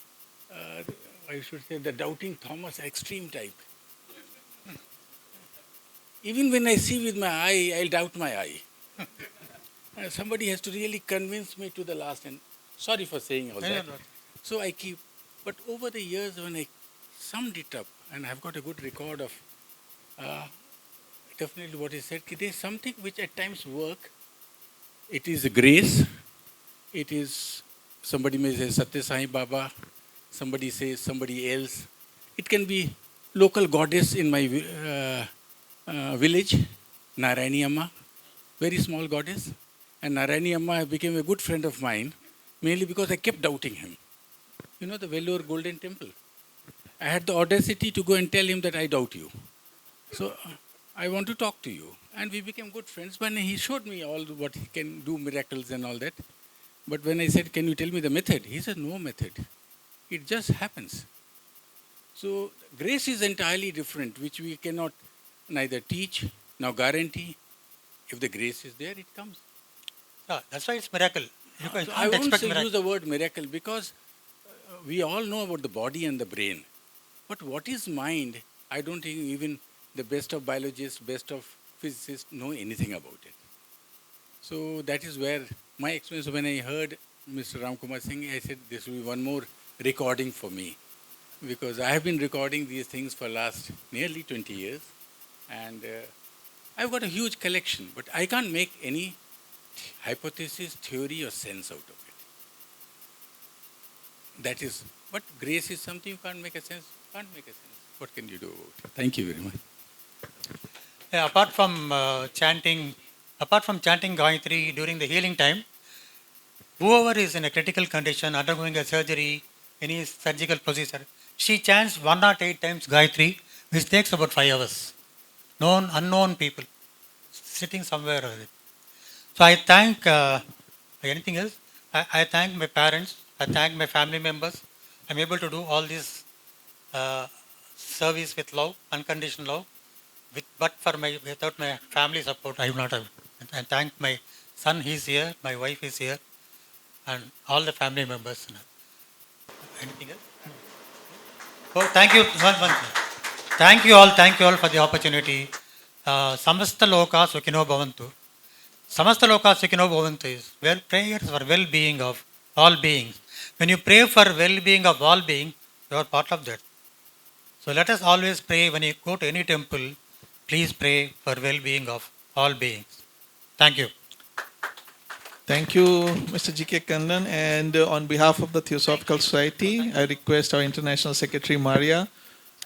I should say, the doubting Thomas extreme type. Even when I see with my eye, I'll doubt my eye. Somebody has to really convince me to the last end. Sorry for saying all that. No. So I keep, but over the years when I summed it up, and I've got a good record of Definitely what he said, it is something which at times work. It is a grace. It is, somebody may say Satya Sai Baba, somebody says somebody else. It can be local goddess in my village, Narayani Amma, very small goddess. And Narayani Amma became a good friend of mine, mainly because I kept doubting him. You know the Vellore Golden Temple? I had the audacity to go and tell him that I doubt you. So I want to talk to you. And we became good friends. When he showed me all what he can do, miracles and all that. But when I said, can you tell me the method? He said, no method. It just happens. So grace is entirely different, which we cannot neither teach nor guarantee. If the grace is there, it comes. Yeah, that's why it's miracle. You So I can't won't expect say miracle. use the word miracle because we all know about the body and the brain. But what is mind, I don't think even the best of biologists, best of physicists know anything about it. So that is where my experience, when I heard Mr. Ramkumar Singh, I said this will be one more recording for me. Because I have been recording these things for last nearly 20 years. And I've got a huge collection, but I can't make any hypothesis, theory or sense out of it. That is, but grace is something you can't make a sense, can't make a sense. What can you do about it? Thank you very much. Yeah, apart from chanting Gayatri during the healing time, whoever is in a critical condition, undergoing a surgery, any surgical procedure, she chants 108 times Gayatri, which takes about 5 hours. Known, unknown people sitting somewhere. So I thank, anything else? I thank my parents, I thank my family members. I'm able to do all this service with love, unconditional love. But without my family support, I would not have. I thank my son, he's here, my wife is here, and all the family members. Anything else? Oh, thank you. Thank you all for the opportunity. Samasta loka sukhino bhavantu. Samasta loka sukhino bhavantu is prayers for well-being of all beings. When you pray for well-being of all beings, you are part of that. So let us always pray when you go to any temple. Please pray for well-being of all beings. Thank you. Thank you, Mr. K Kannan. And on behalf of the Theosophical Society, I request our International Secretary Maria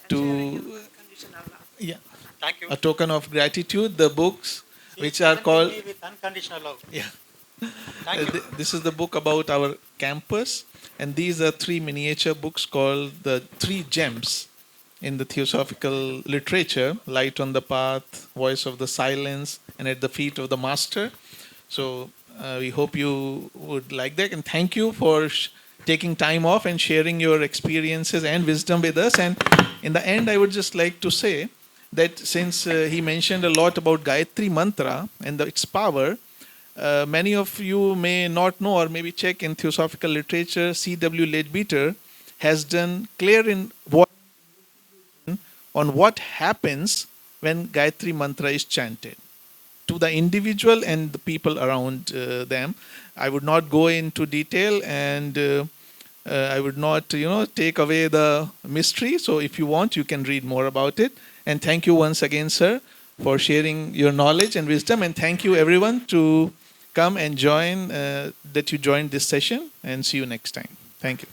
to, yeah, Thank you. a token of gratitude, the books which are called, With unconditional love. yeah, Thank you. this is the book about our campus, and these are 3 miniature books called the 3 gems in the Theosophical literature: Light on the Path, Voice of the Silence, and At the Feet of the Master. So we hope you would like that, and thank you for taking time off and sharing your experiences and wisdom with us. And in the end, I would just like to say that since he mentioned a lot about Gayatri Mantra and its power, many of you may not know or maybe check in Theosophical literature. C.W. Leadbeater has done clear in on what happens when Gayatri Mantra is chanted to the individual and the people around them. I would not go into detail, and I would not, take away the mystery. So if you want, you can read more about it. And thank you once again, sir, for sharing your knowledge and wisdom. And thank you, everyone, to come and join, that you joined this session. And see you next time. Thank you.